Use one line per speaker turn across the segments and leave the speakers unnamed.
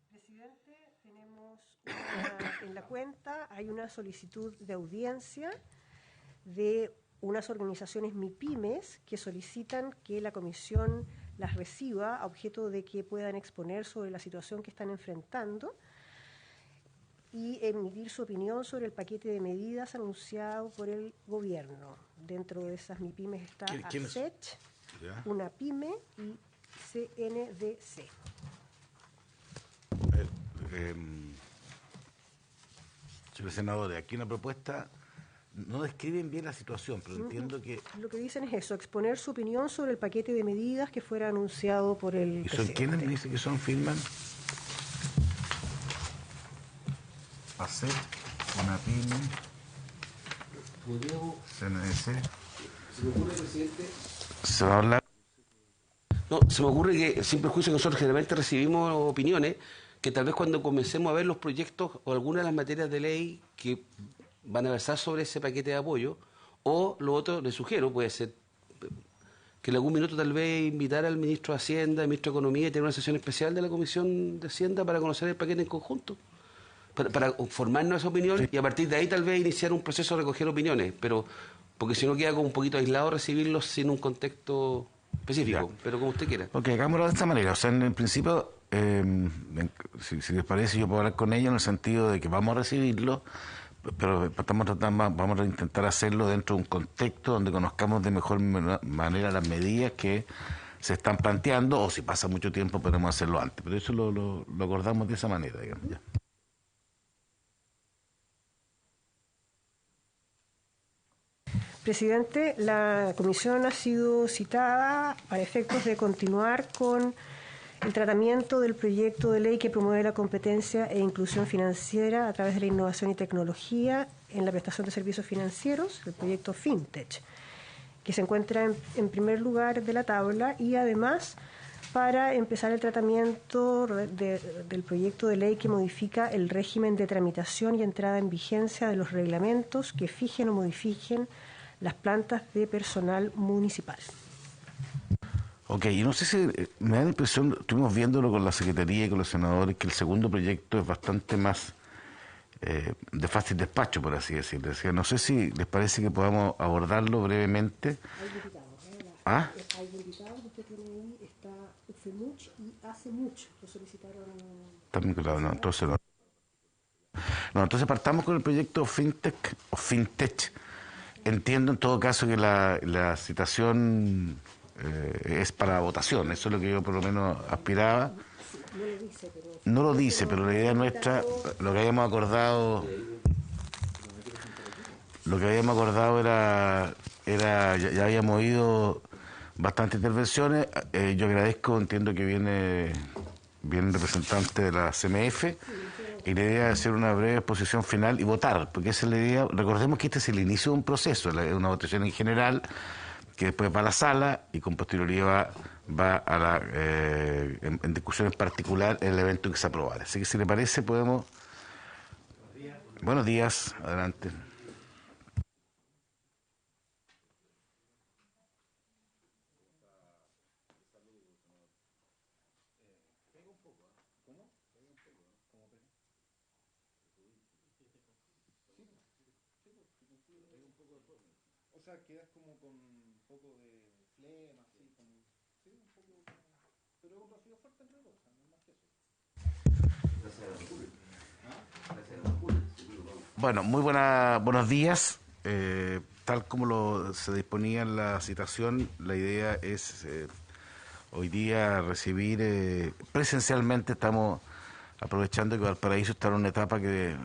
Presidente, tenemos en la cuenta hay una solicitud de audiencia de unas organizaciones MIPYMES que solicitan que la comisión las reciba a objeto de que puedan exponer sobre la situación que están enfrentando y emitir su opinión sobre el paquete de medidas anunciado por el gobierno. Dentro de esas MIPYMES está ASECH, una pyme y CNDC.
Señor senador, aquí una propuesta, no describen bien la situación, pero entiendo que...
Lo que dicen es eso, exponer su opinión sobre el paquete de medidas que fuera anunciado por el
¿Y son quiénes me dicen que son, firman? ASET, una pyme, CNDC.
Se me ocurre, presidente...
¿Se va a hablar?
No, se me ocurre que, sin perjuicio, nosotros generalmente recibimos opiniones que tal vez cuando comencemos a ver los proyectos o algunas de las materias de ley que van a versar sobre ese paquete de apoyo, o lo otro, le sugiero, puede ser que en algún minuto tal vez invitar al ministro de Hacienda, al ministro de Economía y tener una sesión especial de la Comisión de Hacienda para conocer el paquete en conjunto, para formarnos esa opinión, sí. Y a partir de ahí tal vez iniciar un proceso de recoger opiniones, pero porque si no queda como un poquito aislado recibirlos sin un contexto específico, ya. Pero como usted quiera.
Ok, hagámoslo de esta manera. O sea, en principio, si les parece, yo puedo hablar con ellos en el sentido de que vamos a recibirlo, pero vamos a intentar hacerlo dentro de un contexto donde conozcamos de mejor manera las medidas que se están planteando, o si pasa mucho tiempo podemos hacerlo antes. Pero eso lo acordamos de esa manera, digamos. Ya.
Presidente, la comisión ha sido citada para efectos de continuar con el tratamiento del proyecto de ley que promueve la competencia e inclusión financiera a través de la innovación y tecnología en la prestación de servicios financieros, el proyecto FinTech, que se encuentra en primer lugar de la tabla, y además para empezar el tratamiento del proyecto de ley que modifica el régimen de tramitación y entrada en vigencia de los reglamentos que fijen o modifiquen las plantas de personal municipal.
Ok, y no sé si me da la impresión, estuvimos viéndolo con la Secretaría y con los senadores, que el segundo proyecto es bastante más de fácil despacho, por así decirlo. No sé si les parece que podamos abordarlo brevemente.
Hay diputados,
¿Ah?
Hay diputados, usted tiene ahí, está UFEMUCH y ACEMUCH, lo solicitaron.
También, claro, no, entonces no. No, entonces partamos con el proyecto FinTech o FinTech. Entiendo en todo caso que la citación es para votación, eso es lo que yo por lo menos aspiraba. No lo dice, pero la idea nuestra, lo que habíamos acordado era ya habíamos oído bastantes intervenciones. Yo agradezco, entiendo que viene representante de la CMF, y la idea es hacer una breve exposición final y votar, porque esa es la idea. Recordemos que este es el inicio de un proceso, una votación en general, que después va a la sala y con posterioridad va a la en discusión en particular el evento que se aprobara. Así que si le parece podemos... Buenos días, adelante.
O sea, quedas como con un poco de flema, así, como... Sí, un poco... Pero es un rocío fuerte entre dos, no es más que eso.
Bueno, buenos días. Tal como se disponía en la citación, la idea es hoy día recibir presencialmente. Estamos aprovechando que Valparaíso está en una etapa que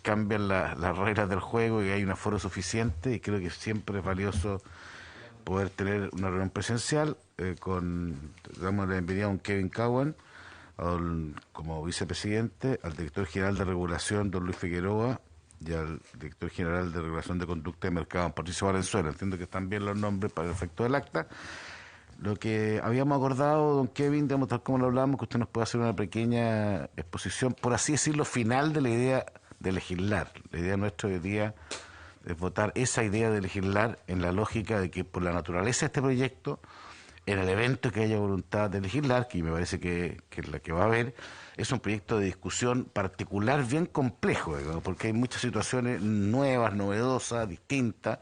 cambian las reglas del juego y hay un aforo suficiente, y creo que siempre es valioso poder tener una reunión presencial. Damos la bienvenida a un Kevin Cowan como vicepresidente, al director general de regulación, don Luis Figueroa, y al director general de regulación de conducta de mercado, Patricio Valenzuela. Entiendo que están bien los nombres para el efecto del acta. Lo que habíamos acordado, don Kevin, digamos, tal como lo hablamos, que usted nos puede hacer una pequeña exposición, por así decirlo, final de la idea de legislar. La idea nuestra hoy día es votar esa idea de legislar en la lógica de que por la naturaleza de este proyecto en el evento que haya voluntad de legislar, que me parece que es la que va a haber, es un proyecto de discusión particular bien complejo, digamos, porque hay muchas situaciones nuevas, novedosas, distintas.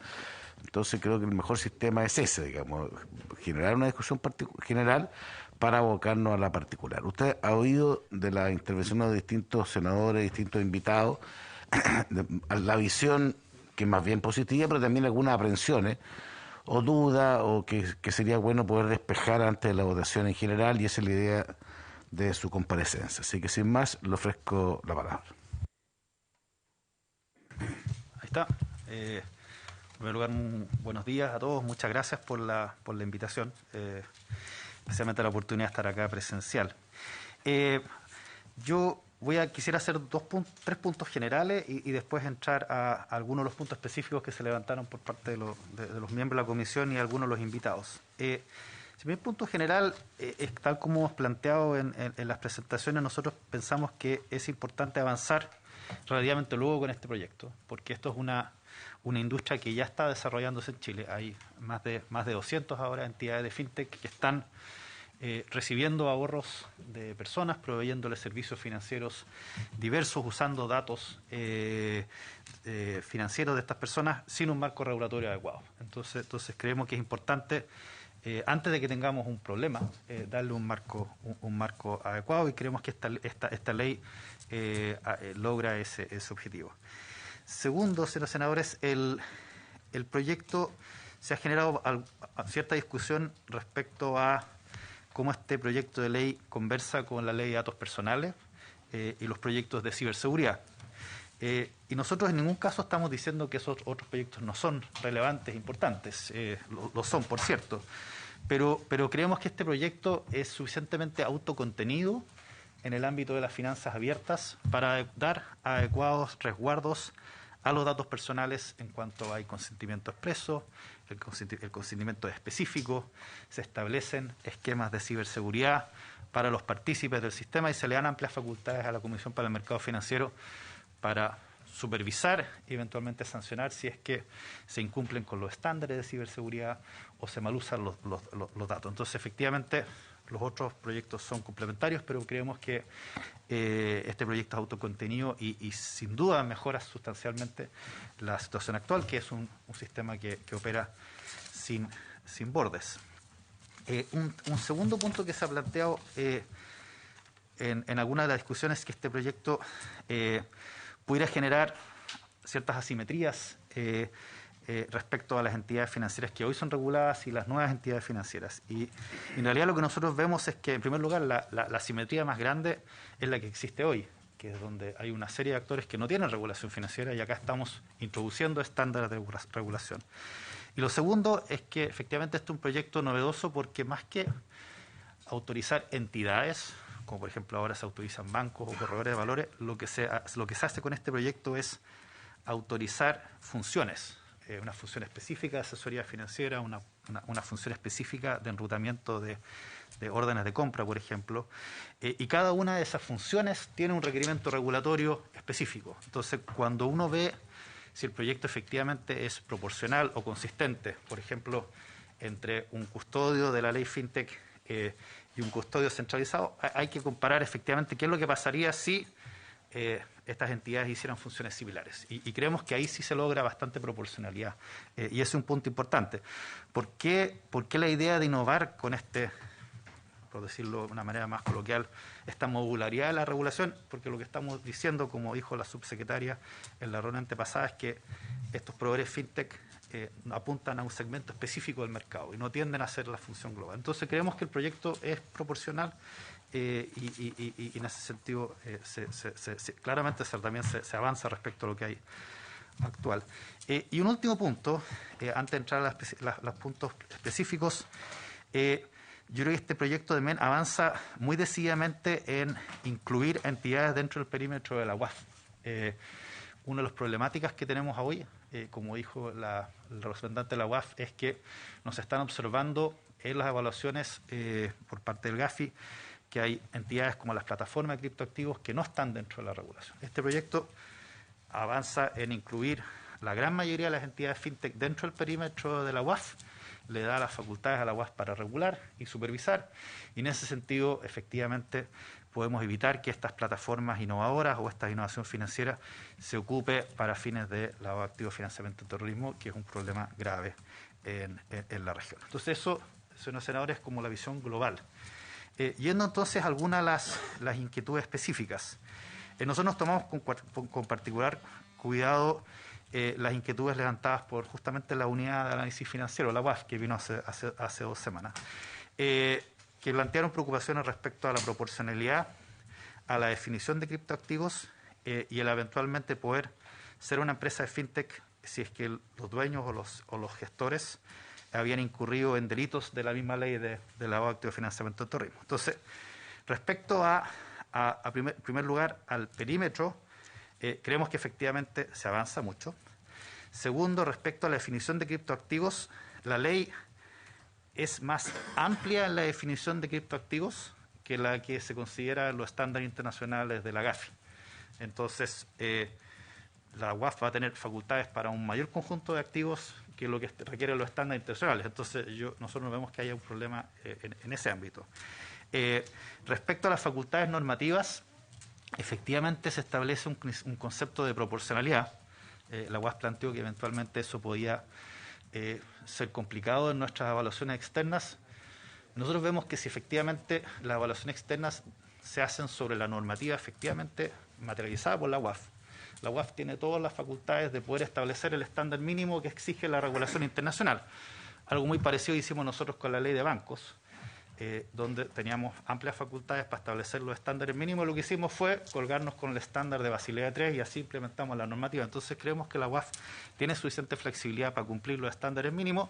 Entonces creo que el mejor sistema es ese, digamos, generar una discusión general para abocarnos a la particular. Usted ha oído de la intervención de distintos senadores, distintos invitados, la visión que es más bien positiva, pero también algunas aprensiones o dudas, o que sería bueno poder despejar antes de la votación en general, y esa es la idea de su comparecencia. Así que sin más, le ofrezco la palabra.
Ahí está. En primer lugar, buenos días a todos. Muchas gracias por la invitación, especialmente la oportunidad de estar acá presencial. Yo quisiera hacer tres puntos generales y después entrar a algunos de los puntos específicos que se levantaron por parte de los miembros de la comisión y algunos de los invitados. El primer punto general es tal como hemos planteado en las presentaciones. Nosotros pensamos que es importante avanzar relativamente luego con este proyecto, porque esto es una industria que ya está desarrollándose en Chile. Hay más de 200 ahora entidades de fintech que están recibiendo ahorros de personas, proveyéndoles servicios financieros diversos, usando datos financieros de estas personas sin un marco regulatorio adecuado. Entonces creemos que es importante, antes de que tengamos un problema, darle un marco adecuado, y creemos que esta ley logra ese objetivo. Segundo, señores senadores, el proyecto se ha generado cierta discusión respecto a cómo este proyecto de ley conversa con la ley de datos personales y los proyectos de ciberseguridad. Y nosotros en ningún caso estamos diciendo que esos otros proyectos no son relevantes, importantes, lo son, por cierto, pero creemos que este proyecto es suficientemente autocontenido en el ámbito de las finanzas abiertas para dar adecuados resguardos a los datos personales en cuanto hay consentimiento expreso, el consentimiento específico, se establecen esquemas de ciberseguridad para los partícipes del sistema y se le dan amplias facultades a la Comisión para el Mercado Financiero para supervisar y eventualmente sancionar si es que se incumplen con los estándares de ciberseguridad o se malusan los datos. Entonces, efectivamente, los otros proyectos son complementarios, pero creemos que este proyecto es autocontenido y sin duda mejora sustancialmente la situación actual, que es un sistema que opera sin bordes. Un segundo punto que se ha planteado en algunas de las discusiones es que este proyecto pudiera generar ciertas asimetrías respecto a las entidades financieras que hoy son reguladas y las nuevas entidades financieras. Y en realidad lo que nosotros vemos es que, en primer lugar, la asimetría más grande es la que existe hoy, que es donde hay una serie de actores que no tienen regulación financiera, y acá estamos introduciendo estándares de regulación. Y lo segundo es que efectivamente este es un proyecto novedoso porque, más que autorizar entidades, como por ejemplo ahora se autorizan bancos o corredores de valores, lo que se hace con este proyecto es autorizar funciones, una función específica de asesoría financiera, una función específica de enrutamiento de órdenes de compra, por ejemplo, y cada una de esas funciones tiene un requerimiento regulatorio específico. Entonces, cuando uno ve si el proyecto efectivamente es proporcional o consistente, por ejemplo, entre un custodio de la ley FinTech y un custodio centralizado, hay que comparar efectivamente qué es lo que pasaría si estas entidades hicieran funciones similares. Y creemos que ahí sí se logra bastante proporcionalidad. Y ese es un punto importante. ¿Por qué la idea de innovar con por decirlo de una manera más coloquial, esta modularidad de la regulación? Porque lo que estamos diciendo, como dijo la subsecretaria en la reunión antepasada, es que estos proveedores FinTech apuntan a un segmento específico del mercado y no tienden a hacer la función global. Entonces creemos que el proyecto es proporcional y en ese sentido claramente también se avanza respecto a lo que hay actual. Y un último punto, antes de entrar a los puntos específicos, yo creo que este proyecto también avanza muy decididamente en incluir entidades dentro del perímetro de la UAF. Una de las problemáticas que tenemos hoy, como dijo el representante de la UAF, es que nos están observando en las evaluaciones por parte del GAFI que hay entidades como las plataformas de criptoactivos que no están dentro de la regulación. Este proyecto avanza en incluir la gran mayoría de las entidades FinTech dentro del perímetro de la UAF le da las facultades a la UAF para regular y supervisar, y en ese sentido, efectivamente, podemos evitar que estas plataformas innovadoras o esta innovación financiera se ocupe para fines de lavado de activos, financiamiento del terrorismo, que es un problema grave en la región. Entonces eso, señores senadores, es como la visión global. Yendo entonces a algunas de las inquietudes específicas. Nosotros nos tomamos con particular cuidado las inquietudes levantadas por justamente la unidad de análisis financiero, la UAF, que vino hace 2 semanas, que plantearon preocupaciones respecto a la proporcionalidad, a la definición de criptoactivos y el eventualmente poder ser una empresa de fintech si es que los dueños o los gestores habían incurrido en delitos de la misma ley de lavado de activos, financiamiento del terrorismo. Entonces, respecto a primer lugar, al perímetro, creemos que efectivamente se avanza mucho. Segundo, respecto a la definición de criptoactivos, la ley es más amplia en la definición de criptoactivos que la que se considera en los estándares internacionales de la GAFI. Entonces, la UAF va a tener facultades para un mayor conjunto de activos que lo que requieren los estándares internacionales. Entonces, nosotros no vemos que haya un problema en ese ámbito. Respecto a las facultades normativas, efectivamente se establece un concepto de proporcionalidad. La UAS planteó que eventualmente eso podía ser complicado en nuestras evaluaciones externas. Nosotros vemos que si efectivamente las evaluaciones externas se hacen sobre la normativa efectivamente materializada por la UAF tiene todas las facultades de poder establecer el estándar mínimo que exige la regulación internacional. Algo muy parecido hicimos nosotros con la ley de bancos, donde teníamos amplias facultades para establecer los estándares mínimos. Lo que hicimos fue colgarnos con el estándar de Basilea III y así implementamos la normativa. Entonces creemos que la UAF tiene suficiente flexibilidad para cumplir los estándares mínimos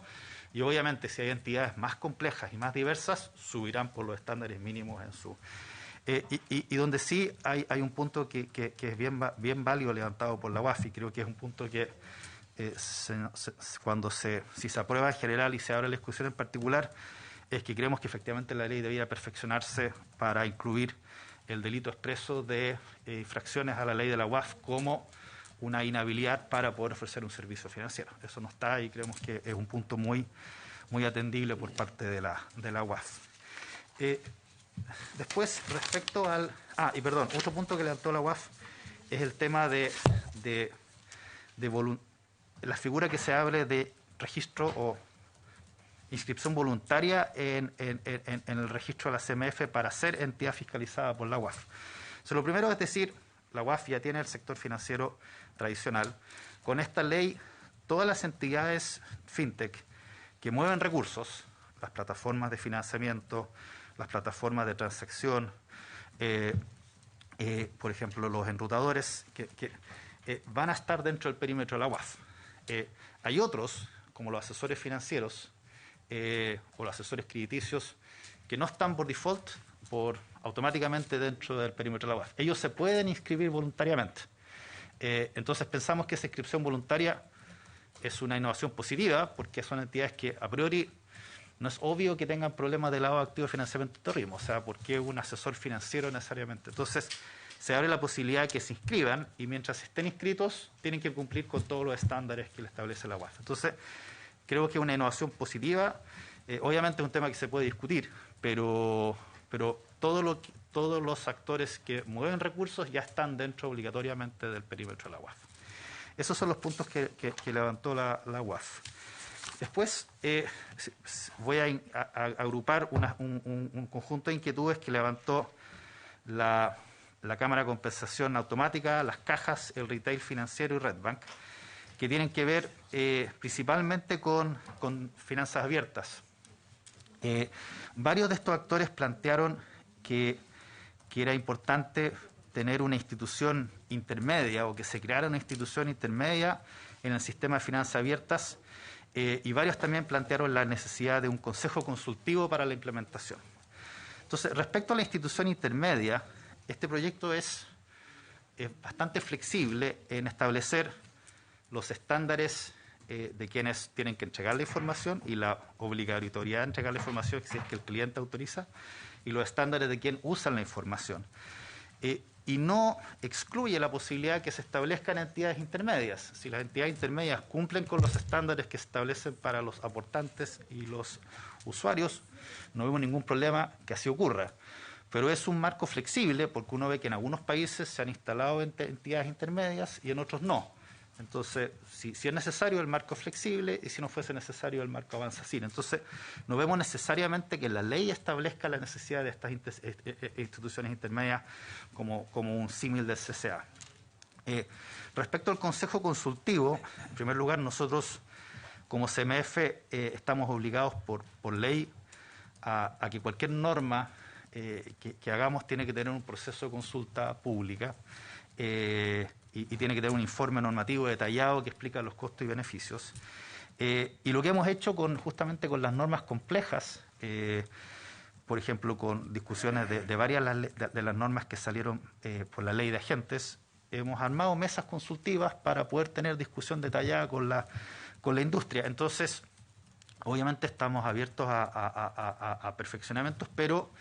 y obviamente si hay entidades más complejas y más diversas, subirán por los estándares mínimos en su... Y donde sí hay un punto que es bien válido levantado por la UAF y creo que es un punto que si se aprueba en general y se abre la discusión en particular, es que creemos que efectivamente la ley debiera perfeccionarse para incluir el delito expreso de infracciones a la ley de la UAF como una inhabilidad para poder ofrecer un servicio financiero. Eso no está y creemos que es un punto muy atendible por parte de la UAF. Después, respecto al... otro punto que levantó la UAF es el tema de la figura que se hable de registro o inscripción voluntaria en el registro de la CMF para ser entidad fiscalizada por la UAF. Lo primero es decir, la UAF ya tiene el sector financiero tradicional. Con esta ley, todas las entidades fintech que mueven recursos, las plataformas de financiamiento, las plataformas de transacción, por ejemplo, los enrutadores, que van a estar dentro del perímetro de la UAF. Hay otros, como los asesores financieros o los asesores crediticios, que no están por default, automáticamente dentro del perímetro de la UAF. Ellos se pueden inscribir voluntariamente. Entonces pensamos que esa inscripción voluntaria es una innovación positiva, porque son entidades que a priori no es obvio que tengan problemas de lavado de activos, financiamiento del terrorismo. O sea, ¿por qué un asesor financiero necesariamente? Entonces, se abre la posibilidad de que se inscriban y mientras estén inscritos, tienen que cumplir con todos los estándares que le establece la UAF. Entonces, creo que es una innovación positiva. Obviamente es un tema que se puede discutir, pero todos los actores que mueven recursos ya están dentro obligatoriamente del perímetro de la UAF. Esos son los puntos que levantó la UAF. Después voy a agrupar un conjunto de inquietudes que levantó la Cámara de Compensación Automática, las cajas, el retail financiero y Redbank, que tienen que ver principalmente con finanzas abiertas. Varios de estos actores plantearon que era importante tener una institución intermedia o que se creara una institución intermedia en el sistema de finanzas abiertas y varios también plantearon la necesidad de un consejo consultivo para la implementación. Entonces, respecto a la institución intermedia, este proyecto es bastante flexible en establecer los estándares de quienes tienen que entregar la información y la obligatoriedad de entregar la información si es que el cliente autoriza y los estándares de quien usa la información. y no excluye la posibilidad de que se establezcan entidades intermedias. Si las entidades intermedias cumplen con los estándares que se establecen para los aportantes y los usuarios, no vemos ningún problema que así ocurra. Pero es un marco flexible porque uno ve que en algunos países se han instalado entidades intermedias y en otros no. Entonces, si es necesario, el marco es flexible, y si no fuese necesario, el marco avanza así. Entonces, no vemos necesariamente que la ley establezca la necesidad de estas instituciones intermedias como un símil del CCA. Respecto al Consejo Consultivo, en primer lugar, nosotros como CMF estamos obligados por ley a que cualquier norma que hagamos tiene que tener un proceso de consulta pública. Y tiene que tener un informe normativo detallado que explica los costos y beneficios. Y lo que hemos hecho justamente con las normas complejas, por ejemplo, con discusiones de varias de las normas que salieron por la ley de agentes, hemos armado mesas consultivas para poder tener discusión detallada con la industria. Entonces, obviamente estamos abiertos a perfeccionamientos, pero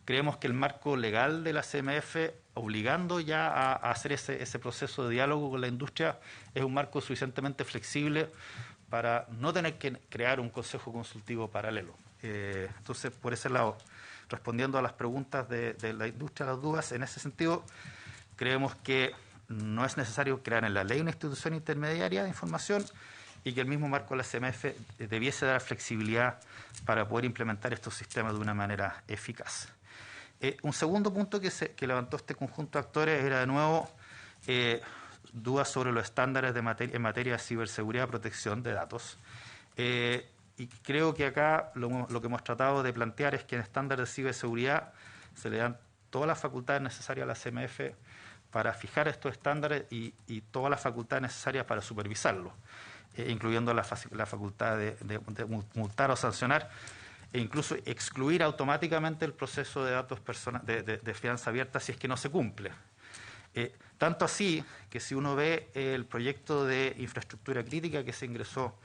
creemos que el marco legal de la CMF, obligando ya a hacer ese proceso de diálogo con la industria, es un marco suficientemente flexible para no tener que crear un consejo consultivo paralelo. Entonces, por ese lado, respondiendo a las preguntas de la industria, las dudas, en ese sentido, creemos que no es necesario crear en la ley una institución intermediaria de información y que el mismo marco de la CMF debiese dar flexibilidad para poder implementar estos sistemas de una manera eficaz. Un segundo punto que levantó este conjunto de actores era, de nuevo, dudas sobre los estándares en materia de ciberseguridad y protección de datos. Y creo que acá lo que hemos tratado de plantear es que en estándares de ciberseguridad se le dan todas las facultades necesarias a la CMF para fijar estos estándares y todas las facultades necesarias para supervisarlos, incluyendo la facultad de multar o sancionar, e incluso excluir automáticamente el proceso de datos de fianza abierta si es que no se cumple. Tanto así que si uno ve el proyecto de infraestructura crítica que se ingresó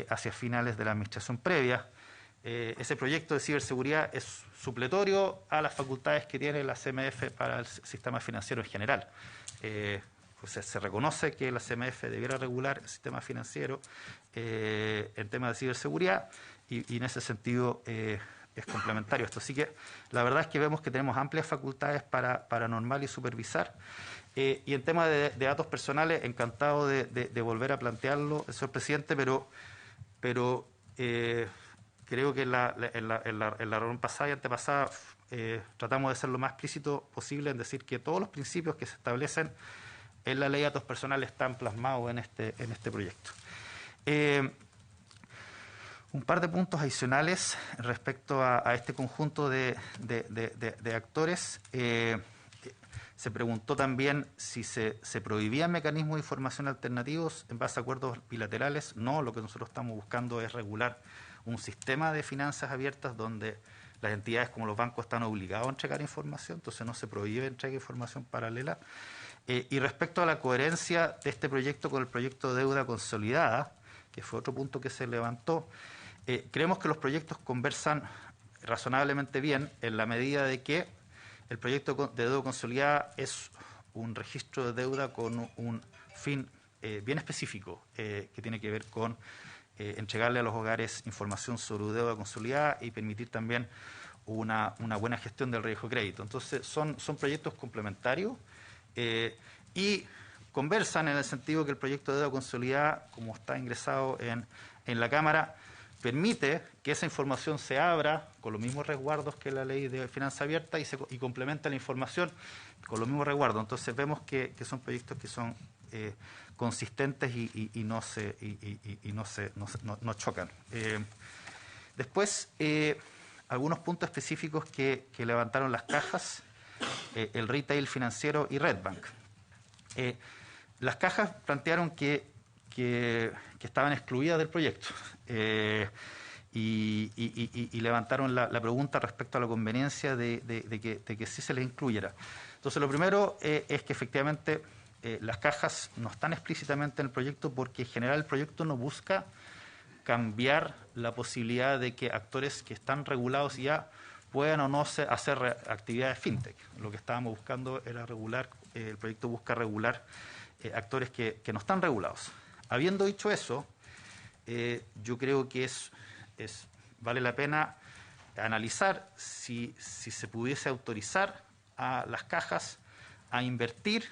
hacia finales de la administración previa, ese proyecto de ciberseguridad es supletorio a las facultades que tiene la CMF para el sistema financiero en general. Pues se reconoce que la CMF debiera regular el sistema financiero en temas de ciberseguridad, y en ese sentido es complementario esto. Así que la verdad es que vemos que tenemos amplias facultades para normar y supervisar. Y en temas de datos personales, encantado de volver a plantearlo, señor presidente, pero creo que en la reunión pasada y antepasada tratamos de ser lo más explícito posible en decir que todos los principios que se establecen en la ley de datos personales están plasmados en este proyecto. Un par de puntos adicionales respecto a este conjunto de actores. Se preguntó también si se prohibían mecanismos de información alternativos en base a acuerdos bilaterales. No, lo que nosotros estamos buscando es regular un sistema de finanzas abiertas donde las entidades como los bancos están obligados a entregar información, entonces no se prohíbe entregar información paralela. Y respecto a la coherencia de este proyecto con el proyecto de deuda consolidada, que fue otro punto que se levantó, creemos que los proyectos conversan razonablemente bien en la medida de que el proyecto de deuda consolidada es un registro de deuda con un fin bien específico que tiene que ver con entregarle a los hogares información sobre deuda consolidada y permitir también una buena gestión del riesgo de crédito. Entonces son proyectos complementarios y conversan en el sentido que el proyecto de deuda consolidada, como está ingresado en la Cámara, permite que esa información se abra con los mismos resguardos que la ley de finanzas abiertas y complementa la información con los mismos resguardos. Entonces vemos que son proyectos que son consistentes y no chocan. Después, algunos puntos específicos que levantaron las cajas, el retail financiero y Redbank. Las cajas plantearon que estaban excluidas del proyecto y levantaron la pregunta respecto a la conveniencia de que sí se les incluyera. Entonces, lo primero es que efectivamente las cajas no están explícitamente en el proyecto porque en general el proyecto no busca cambiar la posibilidad de que actores que están regulados ya puedan o no hacer actividades fintech. Lo que estábamos buscando era regular, el proyecto busca regular actores que no están regulados. Habiendo dicho eso, yo creo que vale la pena analizar si se pudiese autorizar a las cajas a invertir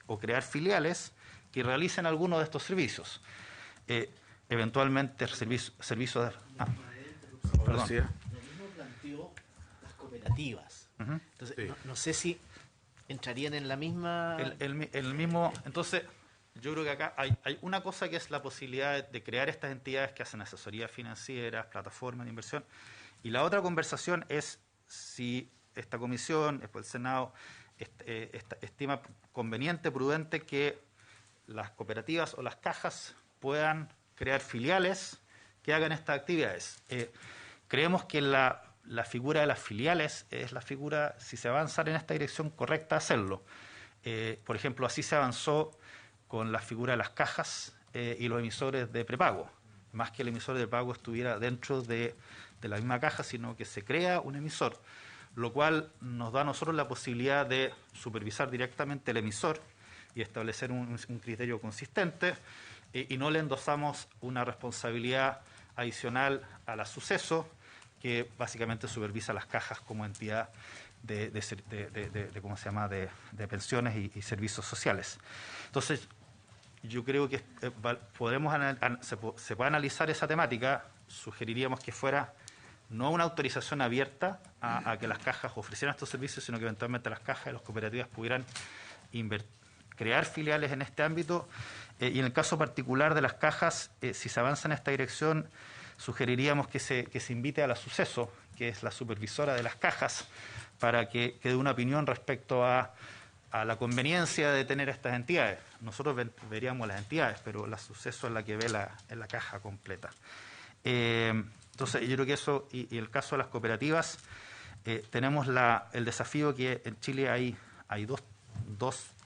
o crear filiales que realicen alguno de estos servicios. Eventualmente servicios de... perdón.
Lo mismo planteó las cooperativas. Entonces,
Sí.
no sé si entrarían en la misma...
El mismo, entonces, yo creo que acá hay una cosa que es la posibilidad de crear estas entidades que hacen asesorías financieras, plataformas de inversión, y la otra conversación es si esta comisión, después el Senado, estima conveniente, prudente que las cooperativas o las cajas puedan crear filiales que hagan estas actividades. Creemos que la figura de las filiales es la figura, si se avanza en esta dirección, correcta hacerlo. Por ejemplo, así se avanzó con la figura de las cajas y los emisores de prepago. Más que el emisor de pago estuviera dentro de la misma caja, sino que se crea un emisor, lo cual nos da a nosotros la posibilidad de supervisar directamente el emisor y establecer un criterio consistente, y no le endosamos una responsabilidad adicional a la suceso, que básicamente supervisa las cajas como entidad de ¿cómo se llama?, de pensiones y servicios sociales. Entonces, yo creo que se puede analizar esa temática. Sugeriríamos que fuera no una autorización abierta a que las cajas ofrecieran estos servicios, sino que eventualmente las cajas y las cooperativas pudieran crear filiales en este ámbito. Y en el caso particular de las cajas, si se avanza en esta dirección, sugeriríamos que se invite a la Suceso, que es la supervisora de las cajas, para que dé una opinión respecto a la conveniencia de tener estas entidades. Nosotros veríamos las entidades, pero la Suceso es la que ve en la caja completa. Entonces, yo creo que eso, y el caso de las cooperativas, tenemos el desafío que en Chile hay dos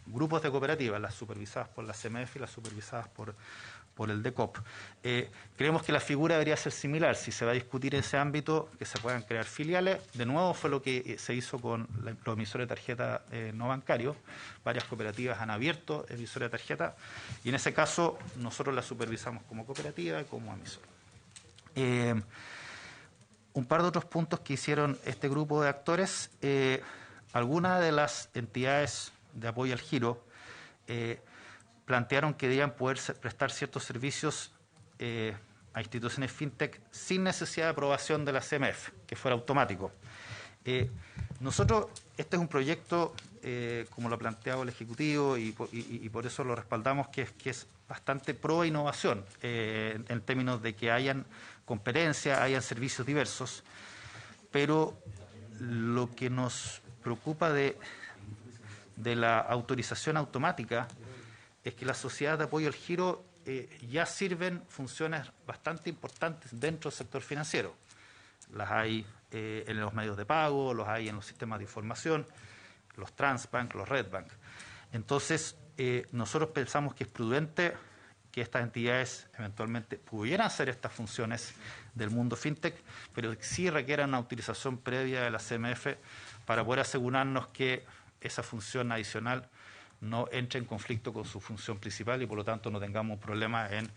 grupos de cooperativas, las supervisadas por la CMF y las supervisadas por el DECOP. Creemos que la figura debería ser similar. Si se va a discutir ese ámbito, que se puedan crear filiales. De nuevo, fue lo que se hizo con los emisores de tarjeta no bancarios. Varias cooperativas han abierto emisores de tarjeta, y en ese caso nosotros la supervisamos como cooperativa y como emisor. Un par de otros puntos que hicieron este grupo de actores. Algunas de las entidades de apoyo al giro plantearon que debían poder prestar ciertos servicios a instituciones fintech sin necesidad de aprobación de la CMF, que fuera automático. Nosotros, este es un proyecto, como lo ha planteado el Ejecutivo, y por eso lo respaldamos, que es bastante pro innovación, en términos de que hayan competencia, hayan servicios diversos, pero lo que nos preocupa de la autorización automática es que las sociedades de apoyo al giro ya sirven funciones bastante importantes dentro del sector financiero. Las hay en los medios de pago, los hay en los sistemas de información, los Transbank, los Redbank. Entonces, nosotros pensamos que es prudente que estas entidades eventualmente pudieran hacer estas funciones del mundo fintech, pero sí requieran una autorización previa de la CMF para poder asegurarnos que esa función adicional no entre en conflicto con su función principal y por lo tanto no tengamos problemas en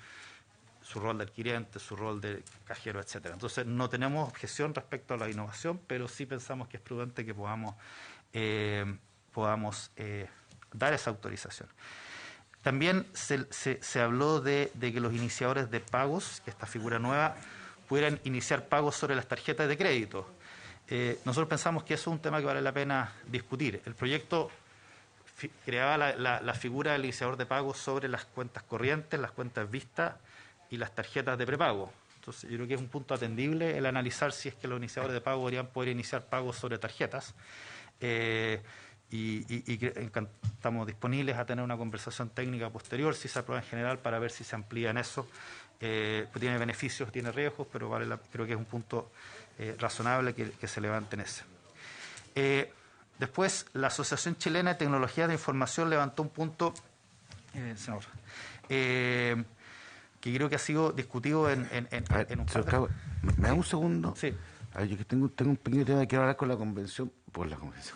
su rol de adquirente, su rol de cajero, etcétera. Entonces, no tenemos objeción respecto a la innovación, pero sí pensamos que es prudente que podamos dar esa autorización. También se habló de que los iniciadores de pagos, que esta figura nueva, pudieran iniciar pagos sobre las tarjetas de crédito. Nosotros pensamos que eso es un tema que vale la pena discutir. El proyecto creaba la figura del iniciador de pagos sobre las cuentas corrientes, las cuentas vistas y las tarjetas de prepago. Entonces, yo creo que es un punto atendible el analizar si es que los iniciadores de pago deberían poder iniciar pagos sobre tarjetas. Estamos disponibles a tener una conversación técnica posterior, si se aprueba en general, para ver si se amplía en eso. Tiene beneficios, tiene riesgos, pero creo que es un punto razonable que se levante en ese. Después, la Asociación Chilena de Tecnologías de Información levantó un punto, senador, que creo que ha sido discutido en un par de...
¿Me da un segundo?
Sí.
A ver, yo que tengo un pequeño tema que quiero hablar con la convención, con la comisión.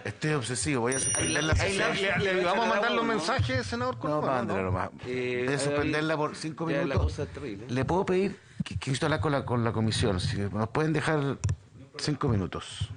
Estoy obsesivo, voy a suspender la sesión.
¿Le vamos a mandar los mensajes, senador
No,
Cornejo?
mándela nomás. De suspenderla por 5
ya,
minutos.
la cosa es terrible.
Le puedo pedir que quiero hablar con la comisión. Si nos pueden dejar 5 minutos.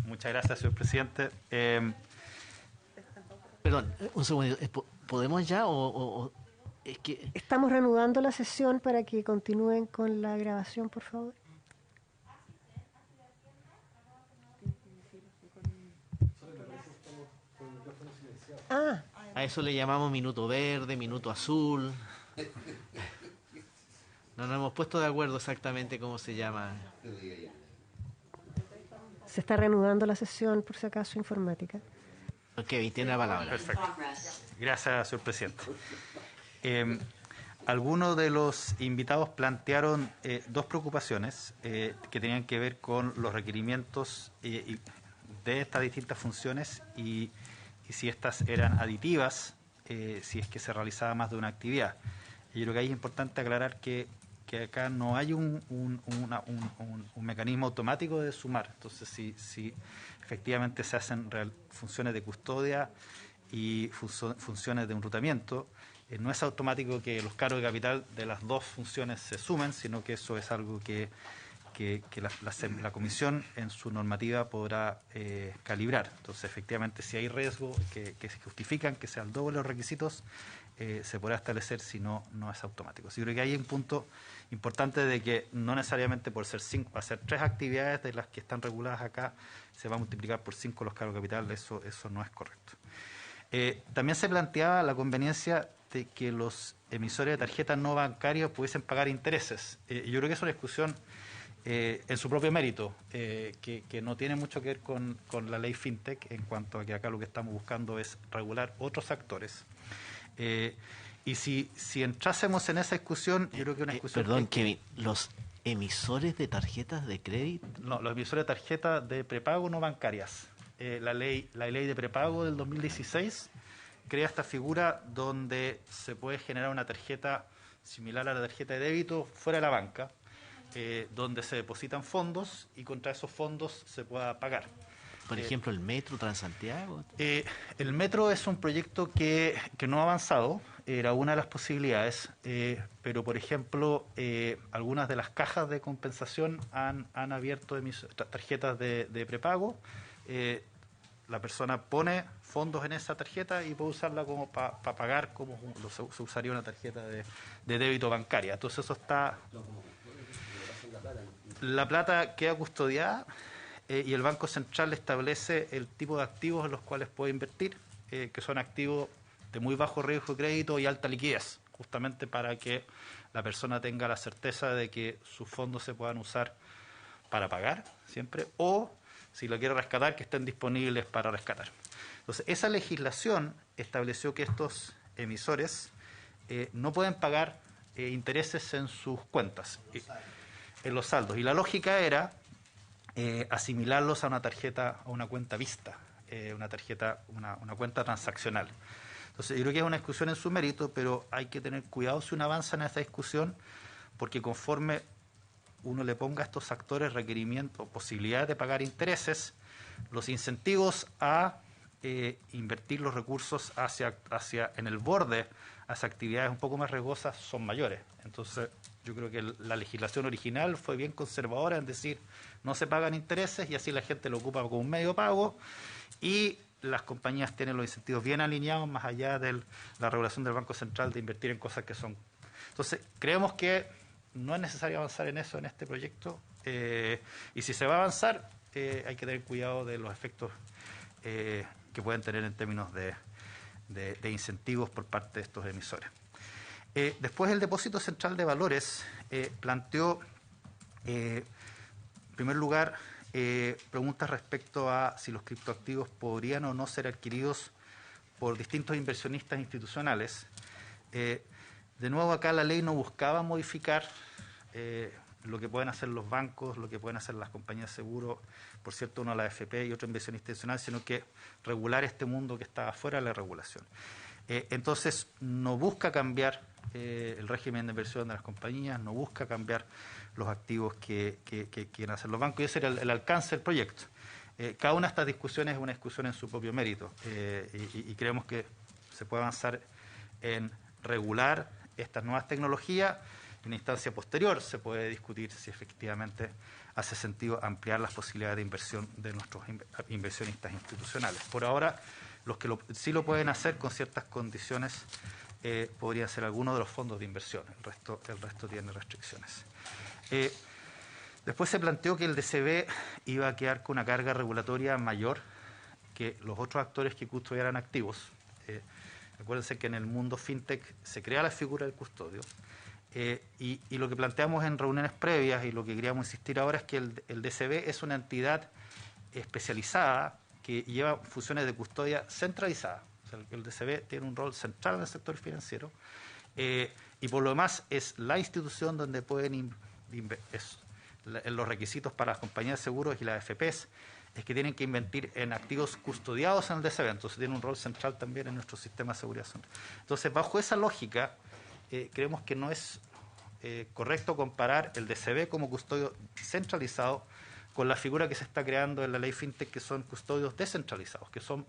Muchas gracias, señor presidente.
Perdón, un segundo. ¿Podemos ya o es que
Estamos reanudando la sesión para que continúen con la grabación, por favor. Ah,
a eso le llamamos minuto verde, minuto azul? No nos hemos puesto de acuerdo exactamente cómo se llama.
se está reanudando la sesión, por si acaso, informática.
Kevin, tiene la palabra.
Perfecto. Gracias, señor presidente. Algunos de los invitados plantearon dos preocupaciones que tenían que ver con los requerimientos de estas distintas funciones y si estas eran aditivas, si es que se realizaba más de una actividad. Y yo creo que ahí es importante aclarar que acá no hay un mecanismo automático de sumar. Entonces, si efectivamente se hacen funciones de custodia y funciones de enrutamiento, no es automático que los cargos de capital de las dos funciones se sumen, sino que eso es algo que la Comisión en su normativa podrá calibrar. Entonces, efectivamente, si hay riesgo que se justifican que sean dobles los requisitos, se podrá establecer, si no, no es automático. Yo creo que hay un punto importante de que no necesariamente por ser 5, hacer 3 actividades de las que están reguladas acá, se va a multiplicar por 5 los cargos de capital, eso no es correcto. También se planteaba la conveniencia de que los emisores de tarjetas no bancarias pudiesen pagar intereses. Yo creo que es una discusión en su propio mérito, que no tiene mucho que ver con la ley FinTech, en cuanto a que acá lo que estamos buscando es regular otros actores. Y si entrásemos en esa discusión, yo creo que una discusión...
Perdón, Kevin, ¿los emisores de tarjetas de crédito?
No, los emisores de tarjetas de prepago no bancarias. La ley de prepago del 2016 crea esta figura donde se puede generar una tarjeta similar a la tarjeta de débito fuera de la banca, donde se depositan fondos y contra esos fondos se pueda pagar.
Por ejemplo, el Metro Transantiago.
El Metro es un proyecto que no ha avanzado, era una de las posibilidades, pero por ejemplo, algunas de las cajas de compensación han abierto tarjetas de prepago. La persona pone fondos en esa tarjeta y puede usarla como para pagar como se usaría una tarjeta de débito bancaria. Entonces eso está... La plata queda custodiada y el Banco Central establece el tipo de activos en los cuales puede invertir, que son activos de muy bajo riesgo de crédito y alta liquidez, justamente para que la persona tenga la certeza de que sus fondos se puedan usar para pagar siempre, o si lo quiere rescatar, que estén disponibles para rescatar. Entonces, esa legislación estableció que estos emisores no pueden pagar intereses en sus cuentas, en los saldos. Y la lógica era asimilarlos a una tarjeta, a una cuenta vista, una cuenta transaccional. Entonces, yo creo que es una discusión en su mérito, pero hay que tener cuidado si uno avanza en esta discusión, porque conforme uno le ponga a estos actores requerimientos, posibilidades de pagar intereses, los incentivos a invertir los recursos en el borde, hacia actividades un poco más riesgosas, son mayores. Entonces, yo creo que la legislación original fue bien conservadora en decir no se pagan intereses y así la gente lo ocupa como un medio de pago y las compañías tienen los incentivos bien alineados más allá de la regulación del Banco Central de invertir en cosas que son... Entonces, creemos que no es necesario avanzar en eso en este proyecto y si se va a avanzar hay que tener cuidado de los efectos que pueden tener en términos de incentivos por parte de estos emisores. Después el Depósito Central de Valores planteó, en primer lugar, preguntas respecto a si los criptoactivos podrían o no ser adquiridos por distintos inversionistas institucionales. De nuevo, acá la ley no buscaba modificar lo que pueden hacer los bancos, lo que pueden hacer las compañías de seguro, por cierto, uno la AFP y otro inversionista institucional, sino que regular este mundo que está afuera de la regulación. Entonces, no busca cambiar el régimen de inversión de las compañías, no busca cambiar los activos que quieren hacer los bancos, y ese era el alcance del proyecto. Cada una de estas discusiones es una discusión en su propio mérito, y creemos que se puede avanzar en regular estas nuevas tecnologías En una instancia posterior se puede discutir si efectivamente hace sentido ampliar las posibilidades de inversión de nuestros inversionistas institucionales. Por ahora, los que sí lo pueden hacer con ciertas condiciones podrían ser algunos de los fondos de inversión. El resto tiene restricciones. Después se planteó que el DCB iba a quedar con una carga regulatoria mayor que los otros actores que custodiaran activos. Acuérdense que en el mundo fintech se crea la figura del custodio. Y lo que planteamos en reuniones previas y lo que queríamos insistir ahora es que el DCB es una entidad especializada que lleva funciones de custodia centralizada. O sea, el DCB tiene un rol central en el sector financiero y por lo demás es la institución donde pueden los requisitos para las compañías de seguros y las FPs es que tienen que invertir en activos custodiados en el DCB, entonces tiene un rol central también en nuestro sistema de seguridad social. Entonces, bajo esa lógica, creemos que no es correcto comparar el DCB como custodio centralizado con la figura que se está creando en la ley FinTech, que son custodios descentralizados, que son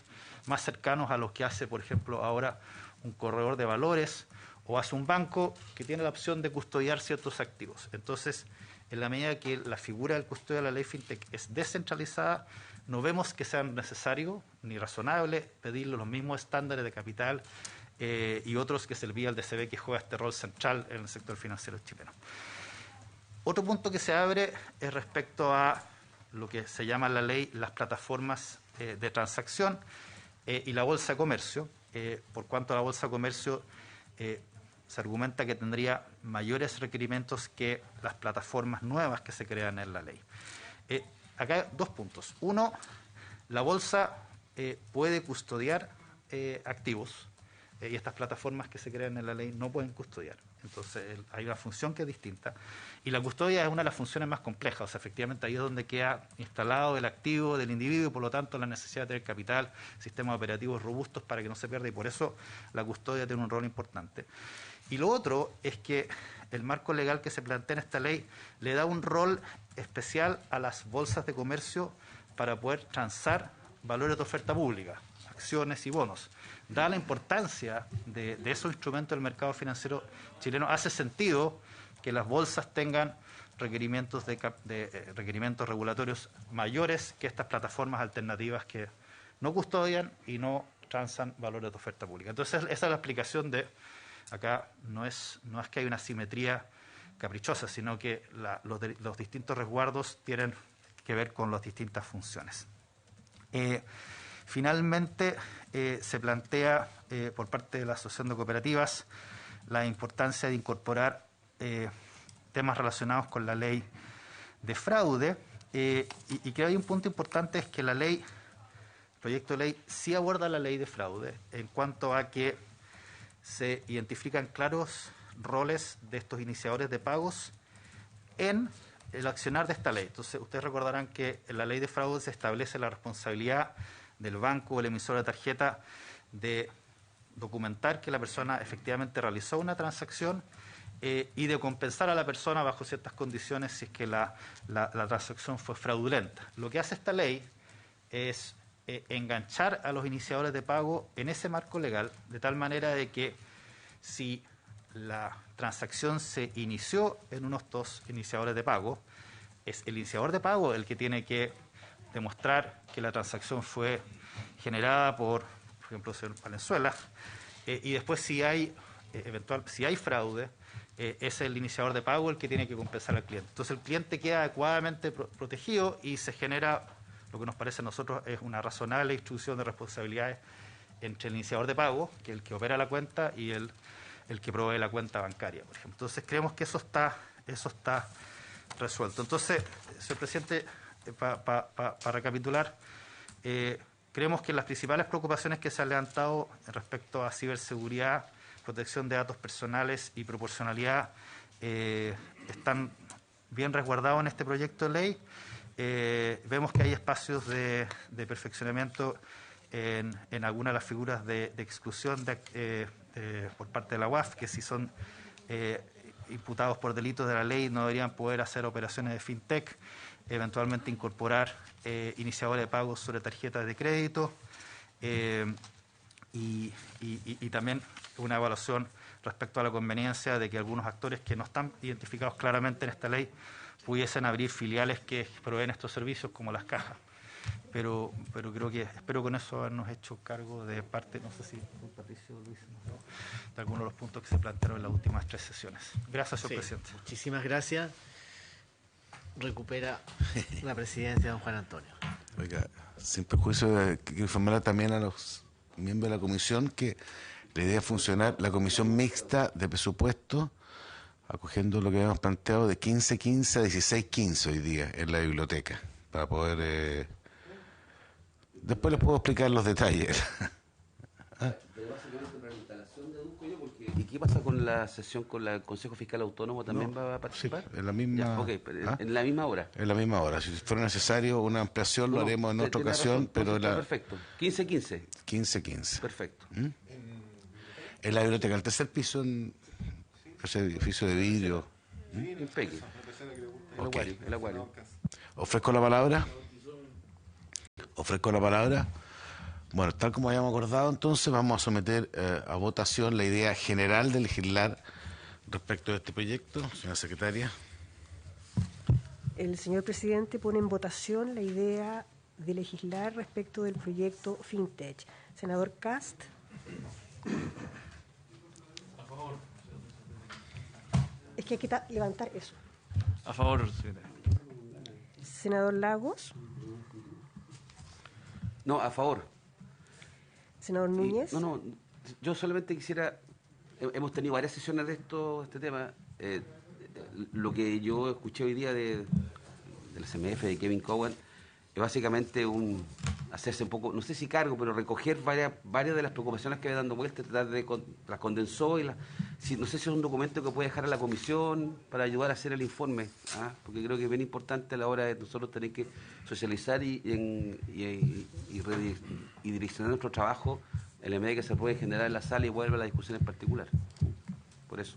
más cercanos a los que hace, por ejemplo, ahora un corredor de valores o hace un banco que tiene la opción de custodiar ciertos activos. Entonces, en la medida que la figura del custodio de la ley FinTech es descentralizada, no vemos que sea necesario ni razonable pedirle los mismos estándares de capital y otros que se le envía al DCB, que juega este rol central en el sector financiero chileno. Otro punto que se abre es respecto a lo que se llama en la ley las plataformas de transacción y la bolsa de comercio. Por cuanto a la bolsa de comercio, se argumenta que tendría mayores requerimientos que las plataformas nuevas que se crean en la ley. Acá hay dos puntos. Uno, la bolsa puede custodiar activos y estas plataformas que se crean en la ley no pueden custodiar. Entonces hay una función que es distinta. Y la custodia es una de las funciones más complejas. O sea, efectivamente ahí es donde queda instalado el activo del individuo y por lo tanto la necesidad de tener capital, sistemas operativos robustos para que no se pierda y por eso la custodia tiene un rol importante. Y lo otro es que el marco legal que se plantea en esta ley le da un rol especial a las bolsas de comercio para poder transar valores de oferta pública, acciones y bonos. Dada la importancia de esos instrumentos del mercado financiero chileno, hace sentido que las bolsas tengan requerimientos requerimientos regulatorios mayores que estas plataformas alternativas que no custodian y no transan valores de oferta pública. Entonces, esa es la explicación de acá no es que hay una simetría caprichosa, sino que los distintos resguardos tienen que ver con las distintas funciones. Finalmente, se plantea por parte de la Asociación de Cooperativas la importancia de incorporar temas relacionados con la ley de fraude y creo que hay un punto importante, es que la ley, el proyecto de ley sí aborda la ley de fraude en cuanto a que se identifican claros roles de estos iniciadores de pagos en el accionar de esta ley. Entonces, ustedes recordarán que en la ley de fraude se establece la responsabilidad del banco o el emisor de tarjeta de documentar que la persona efectivamente realizó una transacción y de compensar a la persona bajo ciertas condiciones si es que la transacción fue fraudulenta. Lo que hace esta ley es enganchar a los iniciadores de pago en ese marco legal, de tal manera de que si la transacción se inició en unos dos iniciadores de pago, es el iniciador de pago el que tiene que demostrar que la transacción fue generada por ejemplo, Valenzuela, y después si hay fraude, es el iniciador de pago el que tiene que compensar al cliente. Entonces el cliente queda adecuadamente protegido y se genera lo que nos parece a nosotros es una razonable distribución de responsabilidades entre el iniciador de pago, que es el que opera la cuenta, y el que provee la cuenta bancaria, por ejemplo. Entonces creemos que eso está resuelto. Entonces, señor presidente, para recapitular, creemos que las principales preocupaciones que se han levantado respecto a ciberseguridad, protección de datos personales y proporcionalidad están bien resguardados en este proyecto de ley. Vemos que hay espacios de perfeccionamiento en algunas de las figuras de exclusión por parte de la UAF, que si son imputados por delitos de la ley no deberían poder hacer operaciones de fintech, eventualmente incorporar iniciadores de pagos sobre tarjetas de crédito, y también una evaluación respecto a la conveniencia de que algunos actores que no están identificados claramente en esta ley pudiesen abrir filiales que proveen estos servicios, como las cajas. Pero espero con eso habernos hecho cargo de parte, no sé si Patricio Luis, ¿no?, de algunos de los puntos que se plantearon en las últimas 3 sesiones. Gracias, señor presidente.
Muchísimas gracias. Recupera la presidencia don Juan Antonio.
Oiga, sin perjuicio, quiero informar también a los miembros de la comisión que la idea es funcionar la comisión mixta de presupuesto, acogiendo lo que habíamos planteado de 15:15 a 16:15 hoy día en la biblioteca, para poder... Después les puedo explicar los detalles.
Pero básicamente para la instalación deduzco yo, porque... ¿Y qué pasa con la sesión con el Consejo Fiscal Autónomo? ¿También va a participar?
Sí, en la misma...
Ya, ok, en la misma hora.
En la misma hora. Si fuera necesario una ampliación, lo haremos en otra ocasión,
razón,
pero...
Perfecto. 15:15.
15:15.
Perfecto.
En la biblioteca, el tercer piso, en ese edificio de vidrio.
Impecable.
Ok.
El acuario.
¿Ofrezco la palabra? Bueno, tal como habíamos acordado, entonces vamos a someter a votación la idea general de legislar respecto de este proyecto. Señora secretaria.
El señor presidente pone en votación la idea de legislar respecto del proyecto FinTech. Senador Cast.
A favor.
Es que hay que levantar eso.
A favor, secretario.
Senador Lagos.
No, a favor.
Senador Núñez.
No, yo solamente quisiera, hemos tenido varias sesiones de este tema. Lo que yo escuché hoy día del CMF, de Kevin Cowan, es básicamente hacerse un poco, no sé si cargo, pero recoger varias de las preocupaciones que había dando vuelta, tratar de las condensó y no sé si es un documento que puede dejar a la comisión para ayudar a hacer el informe, porque creo que es bien importante a la hora de nosotros tener que socializar y direccionar nuestro trabajo en la medida que se puede generar en la sala y vuelve a la discusión en particular. Por eso.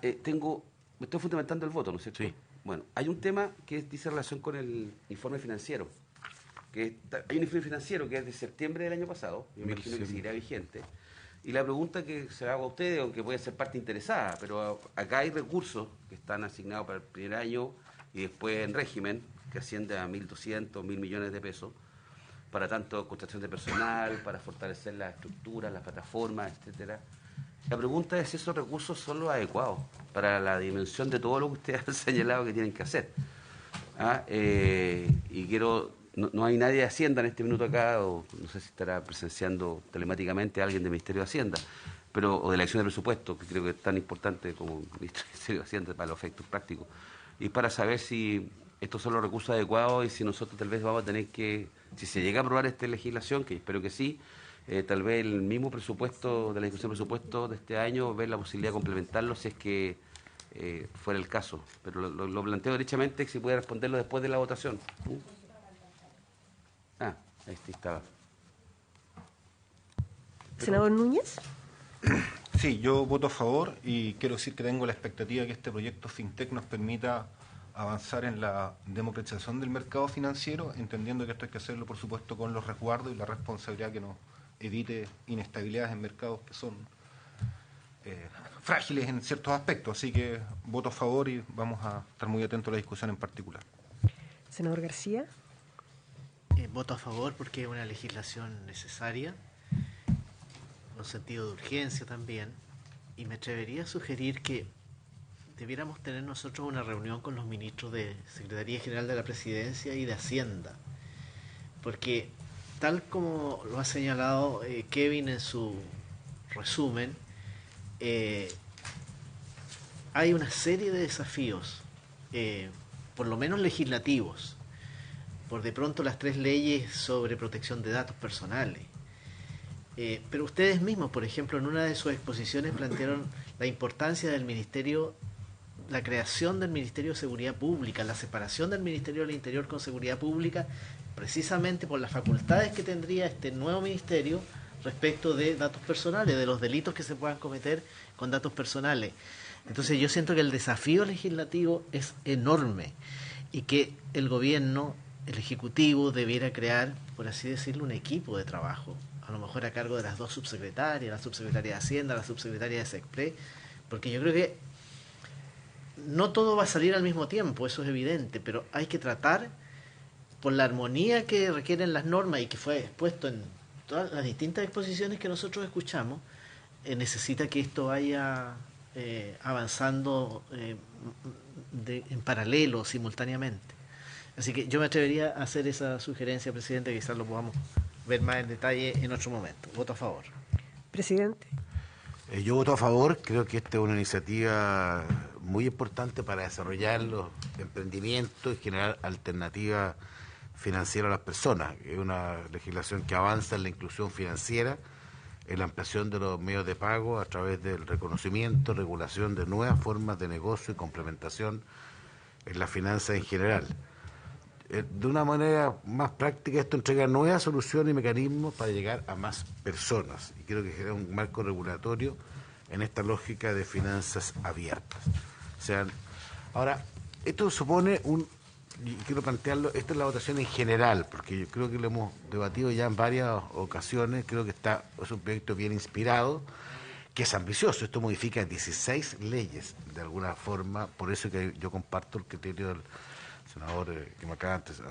Me estoy fundamentando el voto, ¿no es cierto?
Sí.
Bueno, hay un tema que dice relación con el informe financiero. Hay un informe financiero que es de septiembre del año pasado, yo me imagino que seguirá vigente. Y la pregunta que se la hago a ustedes, aunque puede ser parte interesada, pero acá hay recursos que están asignados para el primer año y después en régimen, que asciende a 1.200, 1.000 millones de pesos, para tanto contratación de personal, para fortalecer las estructuras, las plataformas, etcétera. La pregunta es si esos recursos son los adecuados para la dimensión de todo lo que ustedes han señalado que tienen que hacer. Y no hay nadie de Hacienda en este minuto acá, o no sé si estará presenciando telemáticamente a alguien del Ministerio de Hacienda, o de la acción de presupuesto, que creo que es tan importante como el Ministerio de Hacienda para los efectos prácticos, y para saber si estos son los recursos adecuados y si nosotros tal vez vamos a tener que, si se llega a aprobar esta legislación, que espero que sí, tal vez el mismo presupuesto de la discusión de presupuesto de este año, ver la posibilidad de complementarlo si es que fuera el caso. Pero lo planteo derechamente, que si puede responderlo después de la votación. Ahí estaba.
Senador Núñez.
Sí, yo voto a favor y quiero decir que tengo la expectativa de que este proyecto FinTech nos permita avanzar en la democratización del mercado financiero, entendiendo que esto hay que hacerlo, por supuesto, con los resguardos y la responsabilidad que nos evite inestabilidades en mercados que son frágiles en ciertos aspectos. Así que voto a favor y vamos a estar muy atentos a la discusión en particular.
Senador García.
Voto a favor porque es una legislación necesaria, con sentido de urgencia también, y me atrevería a sugerir que debiéramos tener nosotros una reunión con los ministros de Secretaría General de la Presidencia y de Hacienda, porque tal como lo ha señalado Kevin en su resumen, hay una serie de desafíos, por lo menos legislativos, por de pronto las 3 leyes sobre protección de datos personales. Pero ustedes mismos, por ejemplo, en una de sus exposiciones plantearon la importancia del Ministerio, la creación del Ministerio de Seguridad Pública, la separación del Ministerio del Interior con Seguridad Pública, precisamente por las facultades que tendría este nuevo ministerio respecto de datos personales, de los delitos que se puedan cometer con datos personales. Entonces yo siento que el desafío legislativo es enorme y que el gobierno, el Ejecutivo, debiera crear, por así decirlo, un equipo de trabajo a lo mejor a cargo de las dos subsecretarias, la subsecretaria de Hacienda, la subsecretaria de SECPRE, porque yo creo que no todo va a salir al mismo tiempo, eso es evidente, pero hay que tratar, por la armonía que requieren las normas y que fue expuesto en todas las distintas exposiciones que nosotros escuchamos, necesita que esto vaya avanzando en paralelo, simultáneamente. Así que yo me atrevería a hacer esa sugerencia, presidente, que quizás lo podamos ver más en detalle en otro momento. Voto a favor.
Presidente.
Yo voto a favor, creo que esta es una iniciativa muy importante para desarrollar los emprendimientos y generar alternativas financieras a las personas. Es una legislación que avanza en la inclusión financiera, en la ampliación de los medios de pago a través del reconocimiento, regulación de nuevas formas de negocio y complementación en la finanza en general. De una manera más práctica, esto entrega nuevas soluciones y mecanismos para llegar a más personas. Y creo que genera un marco regulatorio en esta lógica de finanzas abiertas. O sea, ahora, esto supone y quiero plantearlo, esta es la votación en general, porque yo creo que lo hemos debatido ya en varias ocasiones, creo que es un proyecto bien inspirado, que es ambicioso. Esto modifica 16 leyes, de alguna forma, por eso que yo comparto el criterio del senador que me acaba antes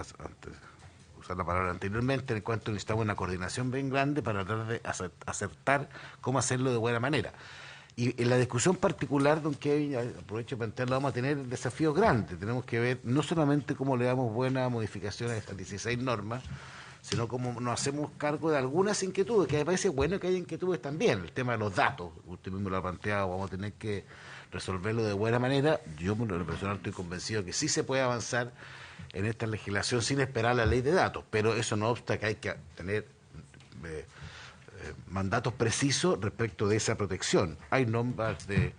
usar la palabra anteriormente, en cuanto necesitamos una coordinación bien grande para tratar de acertar cómo hacerlo de buena manera. Y en la discusión particular, don Kevin, aprovecho para plantearlo, vamos a tener desafíos grandes. Tenemos que ver no solamente cómo le damos buena modificación a estas 16 normas, sino cómo nos hacemos cargo de algunas inquietudes, que me parece bueno que haya inquietudes también. El tema de los datos, usted mismo lo ha planteado, vamos a tener que resolverlo de buena manera. Yo, en lo personal, estoy convencido que sí se puede avanzar en esta legislación sin esperar la ley de datos, pero eso no obsta que hay que tener mandatos precisos respecto de esa protección. Hay normas de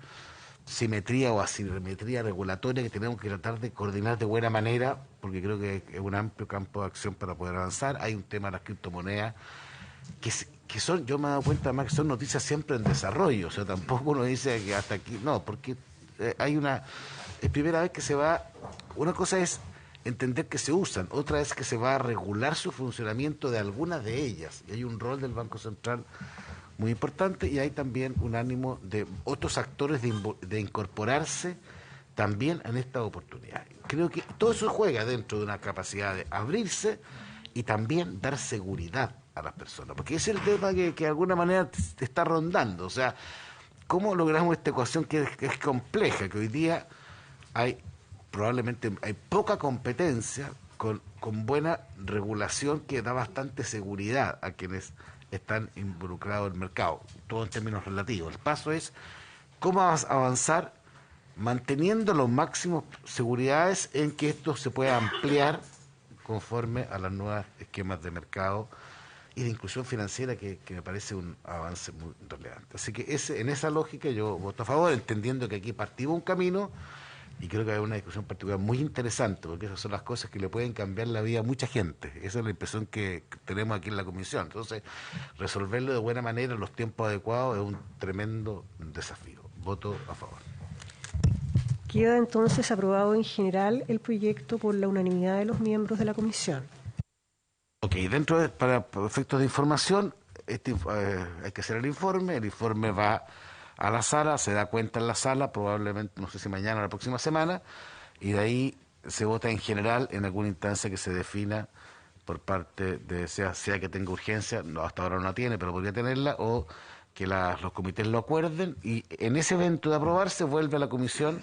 simetría o asimetría regulatoria que tenemos que tratar de coordinar de buena manera, porque creo que es un amplio campo de acción para poder avanzar. Hay un tema de las criptomonedas que son, yo me he dado cuenta además que son noticias siempre en desarrollo, o sea, tampoco uno dice que hasta aquí, no, porque es primera vez que se va, una cosa es entender que se usan, otra es que se va a regular su funcionamiento de algunas de ellas, y hay un rol del Banco Central muy importante, y hay también un ánimo de otros actores de incorporarse también en esta oportunidad. Creo que todo eso juega dentro de una capacidad de abrirse y también dar seguridad a las personas, porque ese es el tema que de alguna manera te está rondando. O sea, ¿cómo logramos esta ecuación que es compleja, que hoy día probablemente hay poca competencia con buena regulación que da bastante seguridad a quienes están involucrados en el mercado, todo en términos relativos? El paso es cómo avanzar manteniendo los máximos seguridades en que esto se pueda ampliar conforme a los nuevos esquemas de mercado y de inclusión financiera, que me parece un avance muy relevante. Así que en esa lógica yo voto a favor, entendiendo que aquí partimos un camino y creo que hay una discusión particular muy interesante, porque esas son las cosas que le pueden cambiar la vida a mucha gente. Esa es la impresión que tenemos aquí en la comisión. Entonces, resolverlo de buena manera en los tiempos adecuados es un tremendo desafío. Voto a favor.
Queda entonces aprobado en general el proyecto por la unanimidad de los miembros de la comisión.
Ok, para efectos de información, hay que hacer el informe va a la sala, se da cuenta en la sala, probablemente, no sé si mañana o la próxima semana, y de ahí se vota en general en alguna instancia que se defina por parte de, sea que tenga urgencia, no, hasta ahora no la tiene, pero podría tenerla, o que los comités lo acuerden, y en ese evento de aprobarse vuelve a la comisión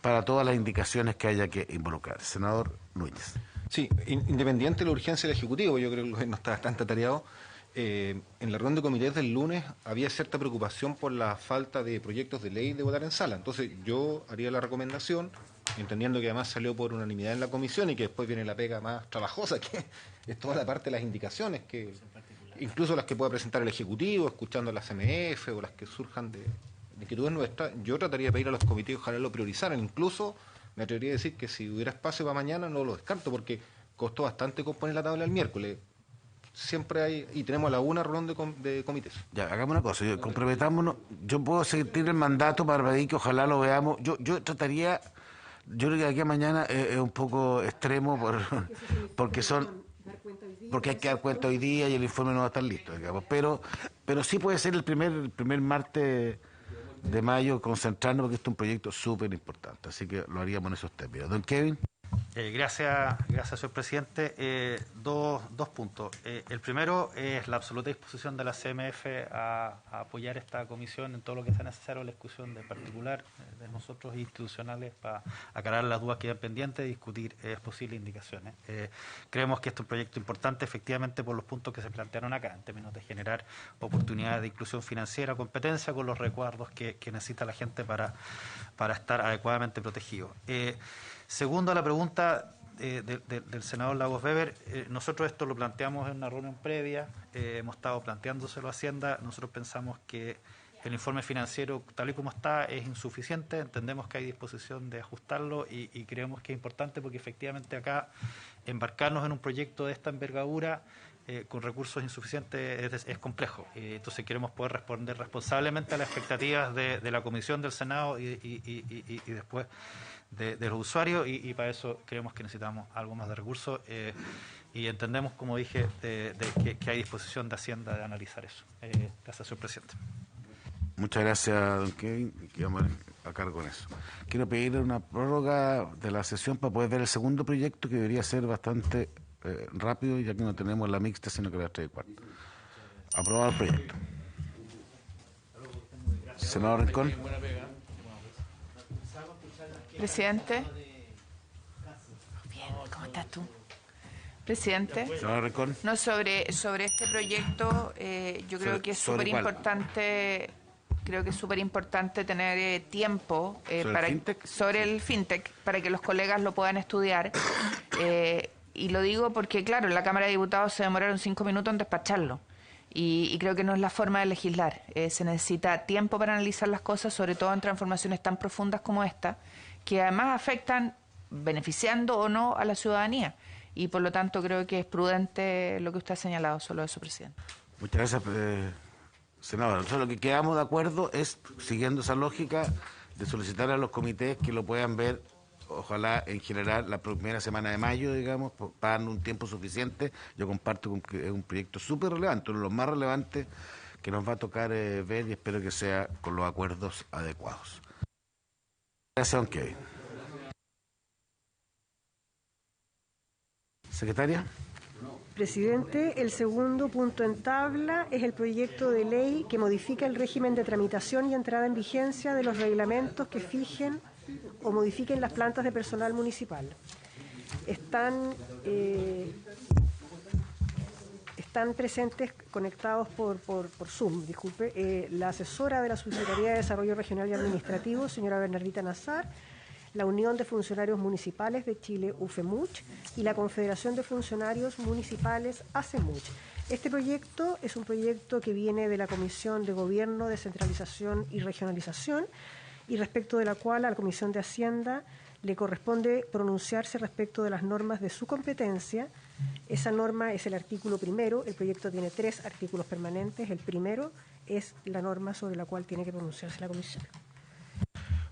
para todas las indicaciones que haya que involucrar. Senador Núñez.
Sí, independiente de la urgencia del Ejecutivo, yo creo que el gobierno está bastante atareado. En la reunión de comités del lunes había cierta preocupación por la falta de proyectos de ley de votar en sala. Entonces yo haría la recomendación, entendiendo que además salió por unanimidad en la comisión y que después viene la pega más trabajosa, que es toda la parte de las indicaciones, que incluso las que pueda presentar el Ejecutivo, escuchando las CMF o las que surjan de inquietudes nuestras. Yo trataría de pedir a los comités, ojalá lo priorizaran. Incluso me atrevería a decir que si hubiera espacio para mañana no lo descarto, porque costó bastante componer la tabla el miércoles. Siempre hay, y tenemos a la una reunión de comités.
Ya, hagamos una cosa, comprometámonos. Yo puedo seguir el mandato para pedir que ojalá lo veamos. Yo trataría, yo creo que aquí a mañana es un poco extremo porque son... porque hay que dar cuenta hoy día y el informe no va a estar listo, digamos. Pero sí puede ser el primer martes de mayo concentrarnos, porque este es un proyecto súper importante, así que lo haríamos en esos términos. Don Kevin.
Gracias, señor presidente. Dos puntos. El primero es la absoluta disposición de la CMF a apoyar esta comisión en todo lo que sea necesario, la discusión de particular de nosotros institucionales para aclarar las dudas que quedan pendientes y discutir posibles indicaciones. Creemos que este es un proyecto importante, efectivamente, por los puntos que se plantearon acá, en términos de generar oportunidades de inclusión financiera, competencia con los recuerdos que necesita la gente para estar adecuadamente protegido. Segundo, a la pregunta del senador Lagos Weber, nosotros esto lo planteamos en una reunión previa, hemos estado planteándoselo a Hacienda, nosotros pensamos que el informe financiero tal y como está es insuficiente, entendemos que hay disposición de ajustarlo y creemos que es importante porque efectivamente acá embarcarnos en un proyecto de esta envergadura con recursos insuficientes es complejo. Entonces queremos poder responder responsablemente a las expectativas de la Comisión del Senado y después de los usuarios y para eso creemos que necesitamos algo más de recursos y entendemos, como dije, que hay disposición de Hacienda de analizar eso. Gracias, señor presidente.
Muchas gracias, don Kevin, que vamos a cargo con eso. Quiero pedir una prórroga de la sesión para poder ver el segundo proyecto, que debería ser bastante rápido, ya que no tenemos la mixta, sino que la 3 y 4. Aprobado el proyecto. Senador Rincón.
Presidente. Bien, ¿cómo estás tú? Presidente.
Senador Rincón.
No, sobre este proyecto, yo creo que es súper importante. Creo que es súper importante tener tiempo sobre el fintech para que los colegas lo puedan estudiar. Y lo digo porque, claro, en la Cámara de Diputados se demoraron 5 minutos en despacharlo. Y creo que no es la forma de legislar. Se necesita tiempo para analizar las cosas, sobre todo en transformaciones tan profundas como esta, que además afectan, beneficiando o no, a la ciudadanía. Y por lo tanto creo que es prudente lo que usted ha señalado. Solo eso, presidente.
Muchas gracias, senador. Nosotros lo que quedamos de acuerdo es, siguiendo esa lógica, de solicitar a los comités que lo puedan ver, ojalá en general la primera semana de mayo, digamos, para darnos un tiempo suficiente. Yo comparto que es un proyecto súper relevante, uno de los más relevantes que nos va a tocar ver, y espero que sea con los acuerdos adecuados. Gracias, don Kevin. Secretaria.
Presidente, el segundo punto en tabla es el proyecto de ley que modifica el régimen de tramitación y entrada en vigencia de los reglamentos que fijen o modifiquen las plantas de personal municipal. Están presentes, conectados por Zoom, disculpe, la asesora de la Subsecretaría de Desarrollo Regional y Administrativo, señora Bernardita Nazar, la Unión de Funcionarios Municipales de Chile, UFEMUCH, y la Confederación de Funcionarios Municipales, ACEMUCH. Este proyecto es un proyecto que viene de la Comisión de Gobierno, Descentralización y Regionalización, y respecto de la cual a la Comisión de Hacienda le corresponde pronunciarse respecto de las normas de su competencia. Esa norma es el artículo primero, el proyecto tiene 3 artículos permanentes, el primero es la norma sobre la cual tiene que pronunciarse la Comisión.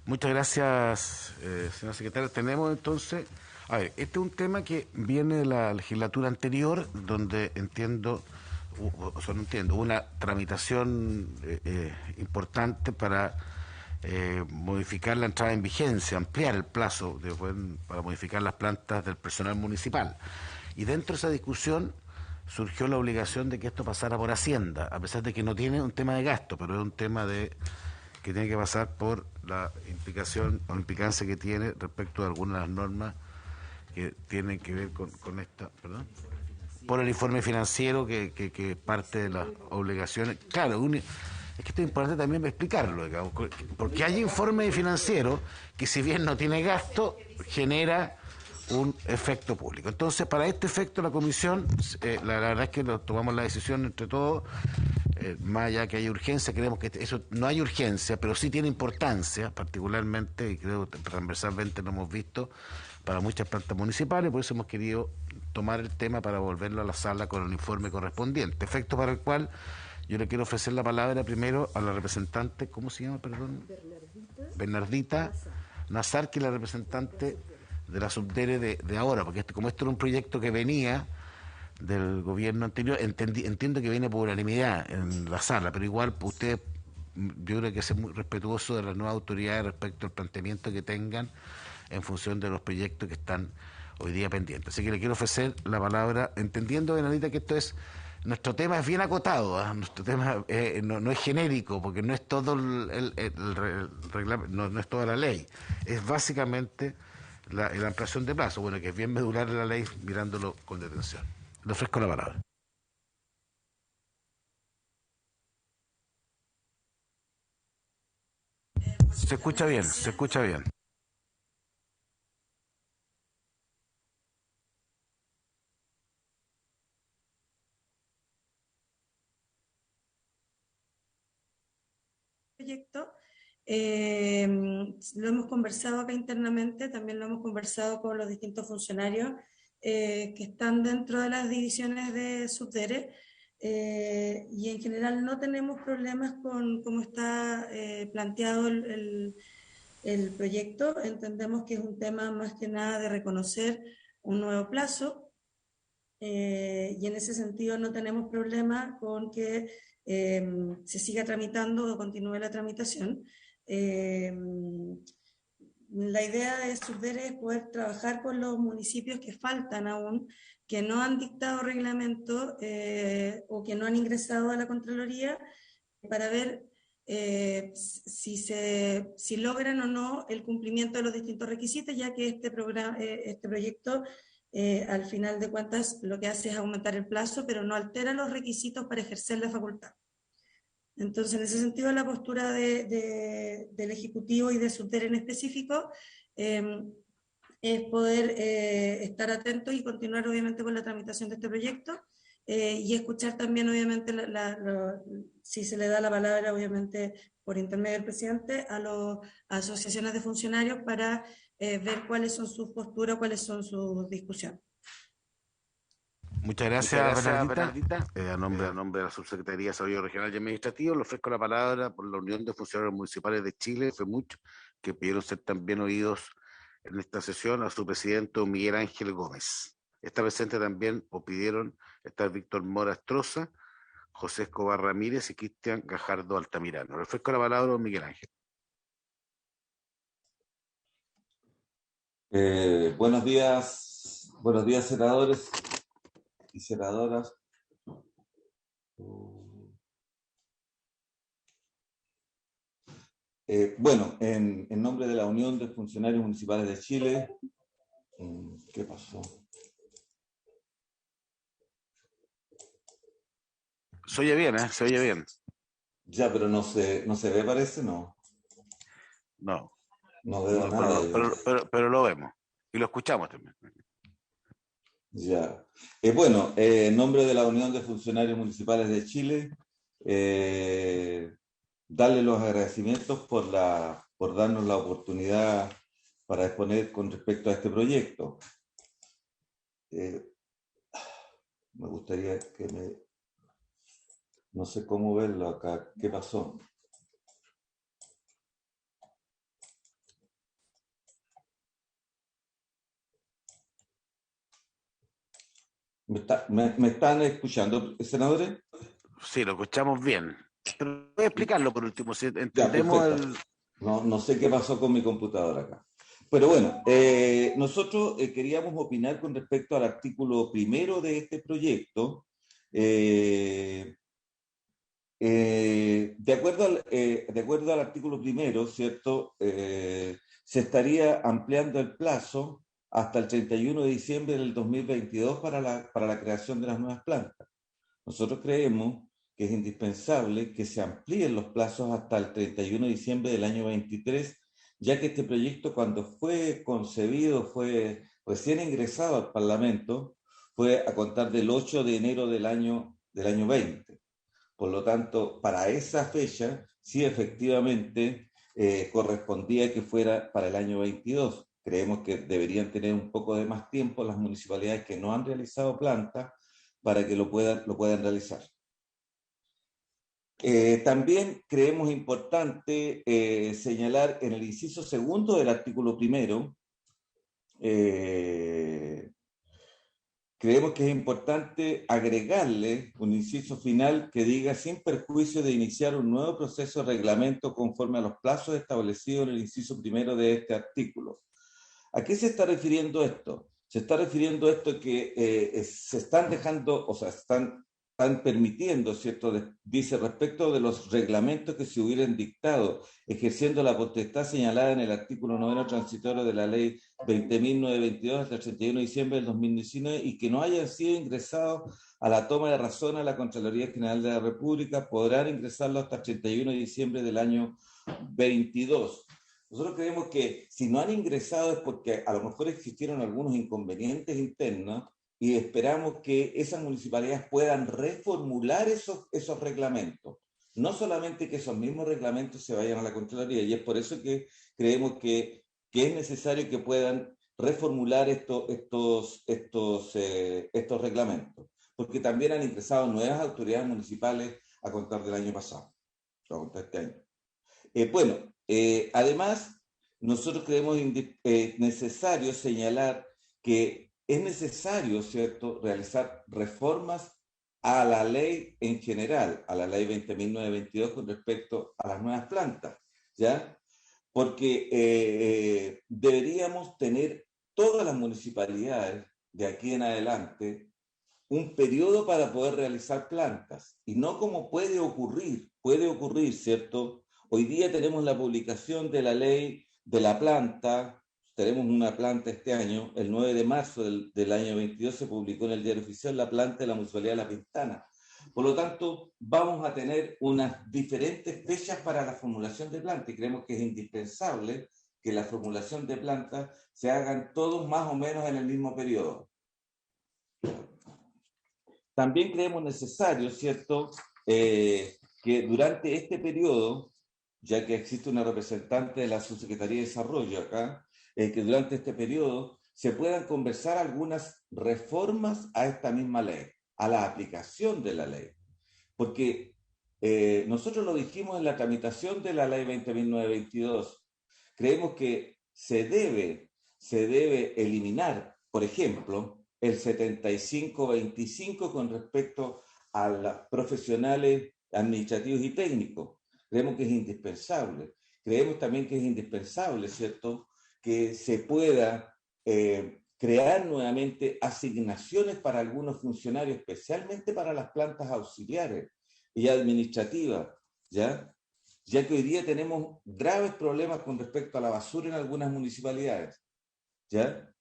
Muchas gracias, señora secretaria. Tenemos entonces, este es un tema que viene de la legislatura anterior, donde hubo una tramitación importante para modificar la entrada en vigencia, ampliar el plazo para modificar las plantas del personal municipal. Y dentro de esa discusión surgió la obligación de que esto pasara por Hacienda, a pesar de que no tiene un tema de gasto, pero es un tema que tiene que pasar por la implicación o implicancia que tiene respecto a algunas de las normas que tienen que ver con esta, perdón, por el informe financiero que parte de las obligaciones. Claro, es que esto es importante también explicarlo, digamos, porque hay informe financiero que, si bien no tiene gasto, genera un efecto público. Entonces, para este efecto, la Comisión, la verdad es que tomamos la decisión entre todos, más allá que hay urgencia, creemos que eso no hay urgencia, pero sí tiene importancia, particularmente, y creo que transversalmente lo hemos visto, para muchas plantas municipales, por eso hemos querido tomar el tema para volverlo a la sala con el informe correspondiente, efecto para el cual yo le quiero ofrecer la palabra primero a la representante, ¿cómo se llama, perdón? Bernardita Nazar, que es la representante de la subdere de ahora, porque como esto era un proyecto que venía del gobierno anterior. Entiendo que viene por unanimidad en la sala, pero igual usted, yo creo que es muy respetuoso de las nuevas autoridades respecto al planteamiento que tengan en función de los proyectos que están hoy día pendientes. Así que le quiero ofrecer la palabra, entendiendo, Benalita, que nuestro tema es bien acotado, ¿eh? Nuestro tema no es genérico, porque no es todo el reglamento, no es toda la ley, es básicamente la ampliación de plazo, bueno, que es bien medular en la ley mirándolo con detención. Le ofrezco la palabra. Se escucha bien, se escucha bien.
Proyecto. Lo hemos conversado acá internamente, también lo hemos conversado con los distintos funcionarios que están dentro de las divisiones de Subdere, y en general no tenemos problemas con cómo está planteado el proyecto. Entendemos que es un tema más que nada de reconocer un nuevo plazo, y en ese sentido no tenemos problema con que se siga tramitando o continúe la tramitación. La idea de Subdere es poder trabajar con los municipios que faltan aún, que no han dictado reglamento o que no han ingresado a la Contraloría, para ver si logran o no el cumplimiento de los distintos requisitos, ya que este proyecto al final de cuentas lo que hace es aumentar el plazo, pero no altera los requisitos para ejercer la facultad. Entonces, en ese sentido, la postura del Ejecutivo y de Subdere en específico es poder estar atentos y continuar obviamente con la tramitación de este proyecto, y escuchar también obviamente si se le da la palabra obviamente por intermedio del presidente a las asociaciones de funcionarios para ver cuáles son sus posturas, cuáles son sus discusiones.
Muchas gracias, Bernardita. A nombre de la Subsecretaría de Desarrollo Regional y Administrativo, le ofrezco la palabra por la Unión de Funcionarios Municipales de Chile, FEMUCH, que pidieron ser también oídos en esta sesión, a su presidente Miguel Ángel Gómez. Está presente también, o pidieron, estar Víctor Mora Astroza, José Escobar Ramírez y Cristian Gajardo Altamirano. Le ofrezco la palabra a Miguel Ángel.
Buenos días, senadores y senadoras. Bueno, en nombre de la Unión de Funcionarios Municipales de Chile, ¿qué pasó?
Se oye bien, ¿eh? Se oye bien.
Ya, pero no se ve, parece, ¿no?
No.
No veo nada.
Pero lo vemos. Y lo escuchamos también.
Ya. Bueno, en nombre de la Unión de Funcionarios Municipales de Chile, darle los agradecimientos por darnos la oportunidad para exponer con respecto a este proyecto. Me gustaría no sé cómo verlo acá. ¿Qué pasó? ¿Me están escuchando, senadores?
Sí, lo escuchamos bien. Pero voy a explicarlo por último, si entendemos
No sé qué pasó con mi computadora acá. Pero bueno, nosotros queríamos opinar con respecto al artículo primero de este proyecto. De acuerdo al artículo primero, ¿cierto? Se estaría ampliando el plazo hasta el 31 de diciembre del 2022 para la creación de las nuevas plantas. Nosotros creemos que es indispensable que se amplíen los plazos hasta el 31 de diciembre del año 23, ya que este proyecto, cuando fue concebido, fue recién ingresado al Parlamento, fue a contar del 8 de enero del año 20. Por lo tanto, para esa fecha, sí efectivamente correspondía que fuera para el año 22. Creemos que deberían tener un poco de más tiempo las municipalidades que no han realizado plantas para que lo puedan realizar. También creemos importante señalar en el inciso segundo del artículo primero creemos que es importante agregarle un inciso final que diga sin perjuicio de iniciar un nuevo proceso de reglamento conforme a los plazos establecidos en el inciso primero de este artículo. ¿A qué se está refiriendo esto? Se está refiriendo a esto que se están dejando, o sea, están permitiendo, ¿cierto? Dice, respecto de los reglamentos que se hubieran dictado, ejerciendo la potestad señalada en el artículo 9 transitorio de la ley 20.922 hasta el 31 de diciembre del 2019 y que no hayan sido ingresados a la toma de razón a la Contraloría General de la República, podrán ingresarlo hasta el 31 de diciembre del año 22. Nosotros creemos que si no han ingresado es porque a lo mejor existieron algunos inconvenientes internos y esperamos que esas municipalidades puedan reformular esos reglamentos. No solamente que esos mismos reglamentos se vayan a la Contraloría, y es por eso que creemos que es necesario que puedan reformular estos reglamentos, porque también han ingresado nuevas autoridades municipales a contar del año pasado, a contar este año. Además, nosotros creemos necesario señalar que es necesario, ¿cierto?, realizar reformas a la ley en general, a la ley 20.922 con respecto a las nuevas plantas, ¿ya? Porque deberíamos tener todas las municipalidades de aquí en adelante un periodo para poder realizar plantas, y no como puede ocurrir, ¿cierto? Hoy día tenemos la publicación de la ley de la planta, tenemos una planta este año, el 9 de marzo del año 22 se publicó en el Diario Oficial la planta de la Municipalidad de La Pintana. Por lo tanto, vamos a tener unas diferentes fechas para la formulación de plantas y creemos que es indispensable que la formulación de plantas se hagan todos más o menos en el mismo periodo. También creemos necesario, ¿cierto?, que durante este periodo, ya que existe una representante de la Subsecretaría de Desarrollo acá, que durante este periodo se puedan conversar algunas reformas a esta misma ley, a la aplicación de la ley. Porque nosotros lo dijimos en la tramitación de la ley 20.922, creemos que se debe eliminar, por ejemplo, el 75-25 con respecto a los profesionales administrativos y técnicos. Creemos que es indispensable. Creemos también que es indispensable, ¿cierto?, que se pueda crear nuevamente asignaciones para algunos funcionarios, especialmente para las plantas auxiliares y administrativas, ¿ya? Ya que hoy día tenemos graves problemas con respecto a la basura en algunas municipalidades, ¿ya?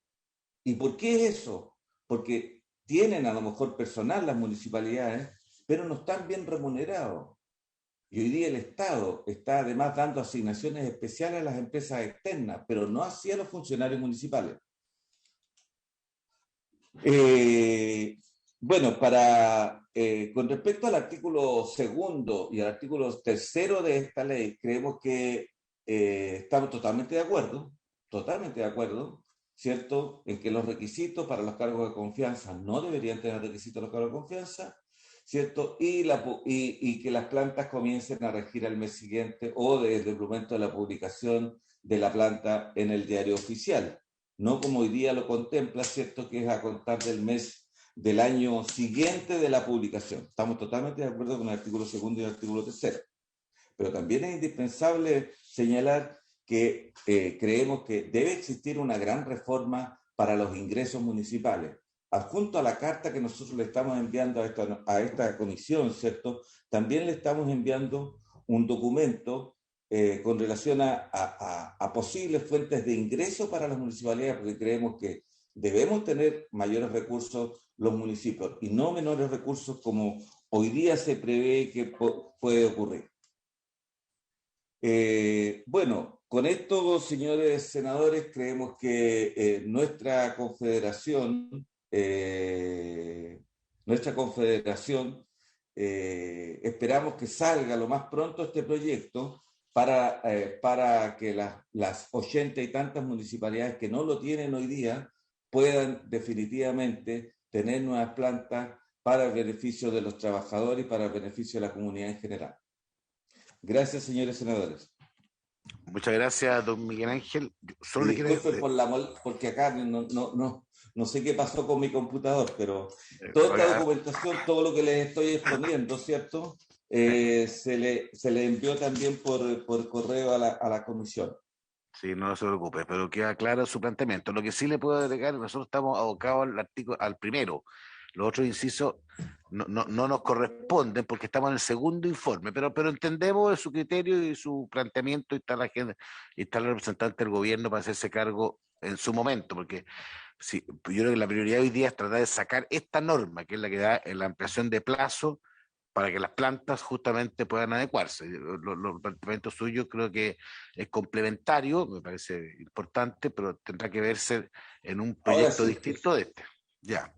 ¿Y por qué es eso? Porque tienen a lo mejor personal las municipalidades, pero no están bien remunerados. Y hoy día el Estado está además dando asignaciones especiales a las empresas externas, pero no así a los funcionarios municipales. Con respecto al artículo 2 y al artículo 3 de esta ley, creemos que estamos totalmente de acuerdo, ¿cierto?, en que los requisitos para los cargos de confianza no deberían tener requisitos los cargos de confianza, ¿cierto? Y que las plantas comiencen a regir al mes siguiente o desde el momento de la publicación de la planta en el Diario Oficial. No como hoy día lo contempla, ¿cierto?, que es a contar del mes del año siguiente de la publicación. Estamos totalmente de acuerdo con el artículo 2 y el artículo 3. Pero también es indispensable señalar que creemos que debe existir una gran reforma para los ingresos municipales. Adjunto a la carta que nosotros le estamos enviando a esta comisión, ¿cierto?, también le estamos enviando un documento con relación a posibles fuentes de ingreso para las municipalidades, porque creemos que debemos tener mayores recursos los municipios y no menores recursos como hoy día se prevé que puede ocurrir. Con esto, señores senadores, creemos que nuestra confederación esperamos que salga lo más pronto este proyecto para que las 80 y tantas municipalidades que no lo tienen hoy día puedan definitivamente tener nuevas plantas para el beneficio de los trabajadores y para el beneficio de la comunidad en general. Gracias, señores senadores.
Muchas gracias, don Miguel Ángel.
Disculpen porque acá No sé qué pasó con mi computador, pero toda esta documentación, todo lo que les estoy exponiendo, ¿cierto? Se le envió también por correo a la comisión.
Sí, no se preocupe, pero queda claro su planteamiento. Lo que sí le puedo agregar, nosotros estamos abocados al primero. Los otros incisos no nos corresponden porque estamos en el segundo informe, pero entendemos su criterio y su planteamiento y está el representante del gobierno para hacerse cargo en su momento, porque sí, yo creo que la prioridad hoy día es tratar de sacar esta norma, que es la que da la ampliación de plazo para que las plantas justamente puedan adecuarse. Los planteamientos suyos creo que es complementario, me parece importante, pero tendrá que verse en un proyecto distinto de este. Ya.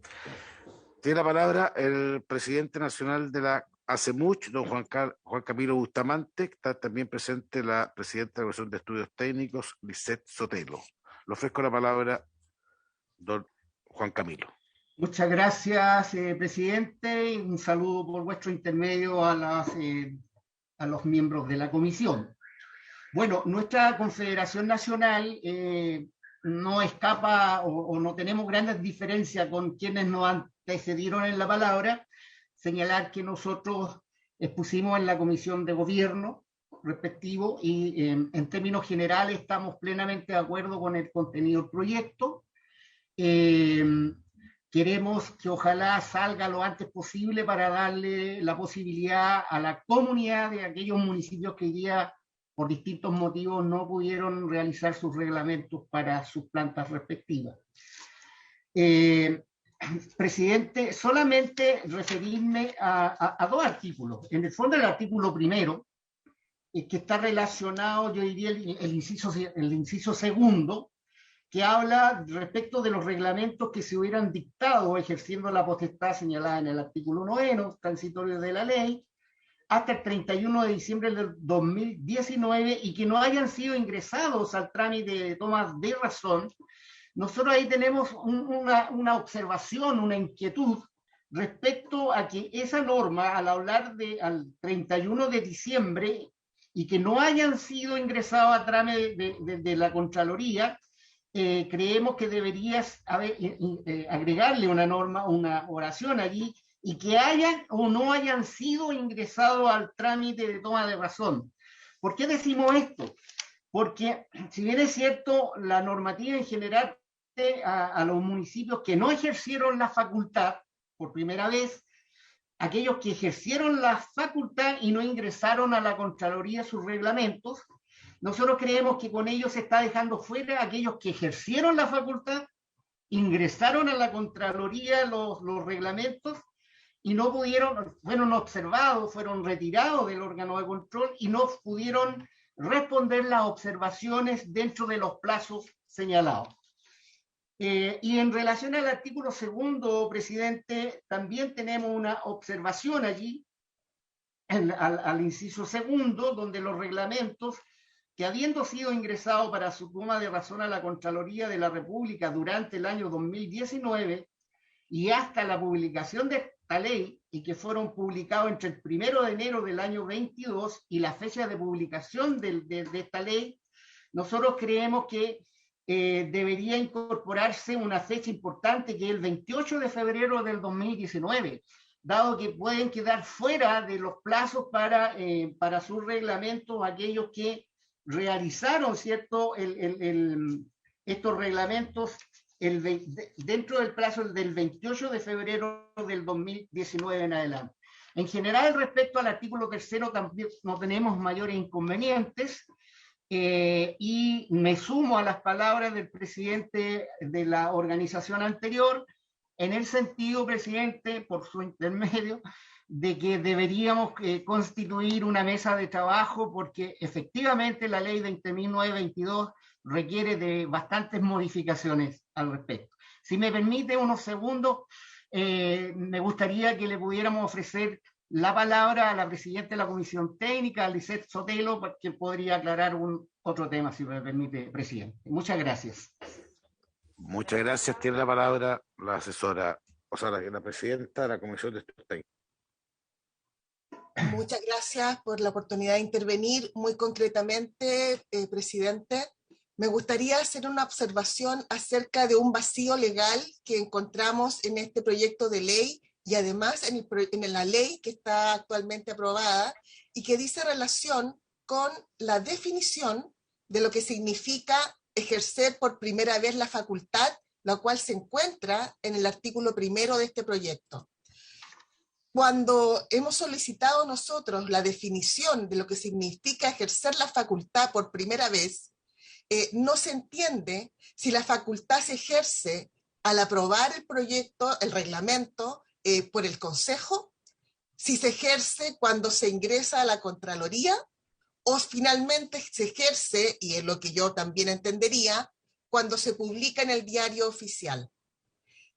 Tiene la palabra el presidente nacional de la ACEMUCH, don Juan Camilo Bustamante, que está también presente la presidenta de la Comisión de Estudios Técnicos, Lisette Sotelo. Le ofrezco la palabra, don Juan Camilo.
Muchas gracias, presidente. Un saludo por vuestro intermedio a los miembros de la comisión. Bueno, nuestra Confederación Nacional no escapa o no tenemos grandes diferencias con quienes nos antecedieron en la palabra. Señalar que nosotros expusimos en la Comisión de Gobierno respectivo y en términos generales estamos plenamente de acuerdo con el contenido del proyecto. Queremos que ojalá salga lo antes posible para darle la posibilidad a la comunidad de aquellos municipios que hoy día, por distintos motivos, no pudieron realizar sus reglamentos para sus plantas respectivas. Presidente, solamente referirme a dos artículos. En el fondo, el artículo primero, que está relacionado, yo diría, el inciso segundo, que habla respecto de los reglamentos que se hubieran dictado ejerciendo la potestad señalada en el artículo 9, transitorio de la ley, hasta el 31 de diciembre del 2019 y que no hayan sido ingresados al trámite de toma de razón. Nosotros ahí tenemos una observación, una inquietud respecto a que esa norma, al hablar al 31 de diciembre y que no hayan sido ingresados a trámite de la Contraloría, creemos que deberías agregarle una norma, una oración allí, y que hayan o no hayan sido ingresados al trámite de toma de razón. ¿Por qué decimos esto? Porque si bien es cierto, la normativa en general a los municipios que no ejercieron la facultad por primera vez, aquellos que ejercieron la facultad y no ingresaron a la Contraloría sus reglamentos, nosotros creemos que con ellos se está dejando fuera aquellos que ejercieron la facultad, ingresaron a la Contraloría los reglamentos y no pudieron, fueron observados, fueron retirados del órgano de control y no pudieron responder las observaciones dentro de los plazos señalados. Y en relación al artículo segundo, presidente, también tenemos una observación allí, al inciso segundo, donde los reglamentos que habiendo sido ingresados para su toma de razón a la Contraloría de la República durante el año 2019 y hasta la publicación de esta ley, y que fueron publicados entre el 1 de enero del año 22 y la fecha de publicación de esta ley, nosotros creemos que debería incorporarse una fecha importante que es el 28 de febrero del 2019, dado que pueden quedar fuera de los plazos para sus reglamentos aquellos que realizaron, ¿cierto?, estos reglamentos dentro del plazo del 28 de febrero del 2019 en adelante. En general, respecto al artículo tercero, también no tenemos mayores inconvenientes, y me sumo a las palabras del presidente de la organización anterior, en el sentido, presidente, por su intermedio, de que deberíamos constituir una mesa de trabajo porque efectivamente la ley 20.922 requiere de bastantes modificaciones al respecto. Si me permite unos segundos, me gustaría que le pudiéramos ofrecer la palabra a la presidenta de la Comisión Técnica, a Lisette Sotelo, que podría aclarar otro tema, si me permite, presidente. Muchas gracias.
Muchas gracias. Tiene la palabra la asesora, o sea, la presidenta de la Comisión de Estudios Técnicos.
Muchas gracias por la oportunidad de intervenir. Muy concretamente, presidente, me gustaría hacer una observación acerca de un vacío legal que encontramos en este proyecto de ley y además en la ley que está actualmente aprobada y que dice relación con la definición de lo que significa ejercer por primera vez la facultad, la cual se encuentra en el artículo 1 de este proyecto. Cuando hemos solicitado nosotros la definición de lo que significa ejercer la facultad por primera vez, no se entiende si la facultad se ejerce al aprobar el proyecto, el reglamento, por el Consejo, si se ejerce cuando se ingresa a la Contraloría, o finalmente se ejerce, y es lo que yo también entendería, cuando se publica en el Diario Oficial.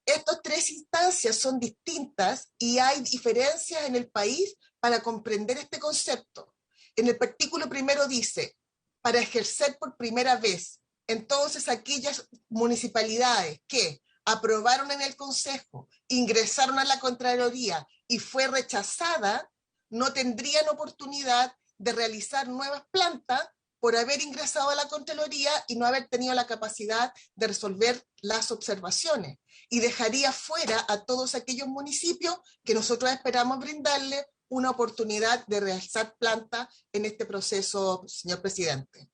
Estas tres instancias son distintas y hay diferencias en el país para comprender este concepto. En el artículo 1 dice, para ejercer por primera vez, entonces aquellas municipalidades que aprobaron en el Consejo, ingresaron a la Contraloría y fue rechazada, no tendrían oportunidad de realizar nuevas plantas por haber ingresado a la Contraloría y no haber tenido la capacidad de resolver las observaciones. Y dejaría fuera a todos aquellos municipios que nosotros esperamos brindarle una oportunidad de realizar plantas en este proceso, señor presidente.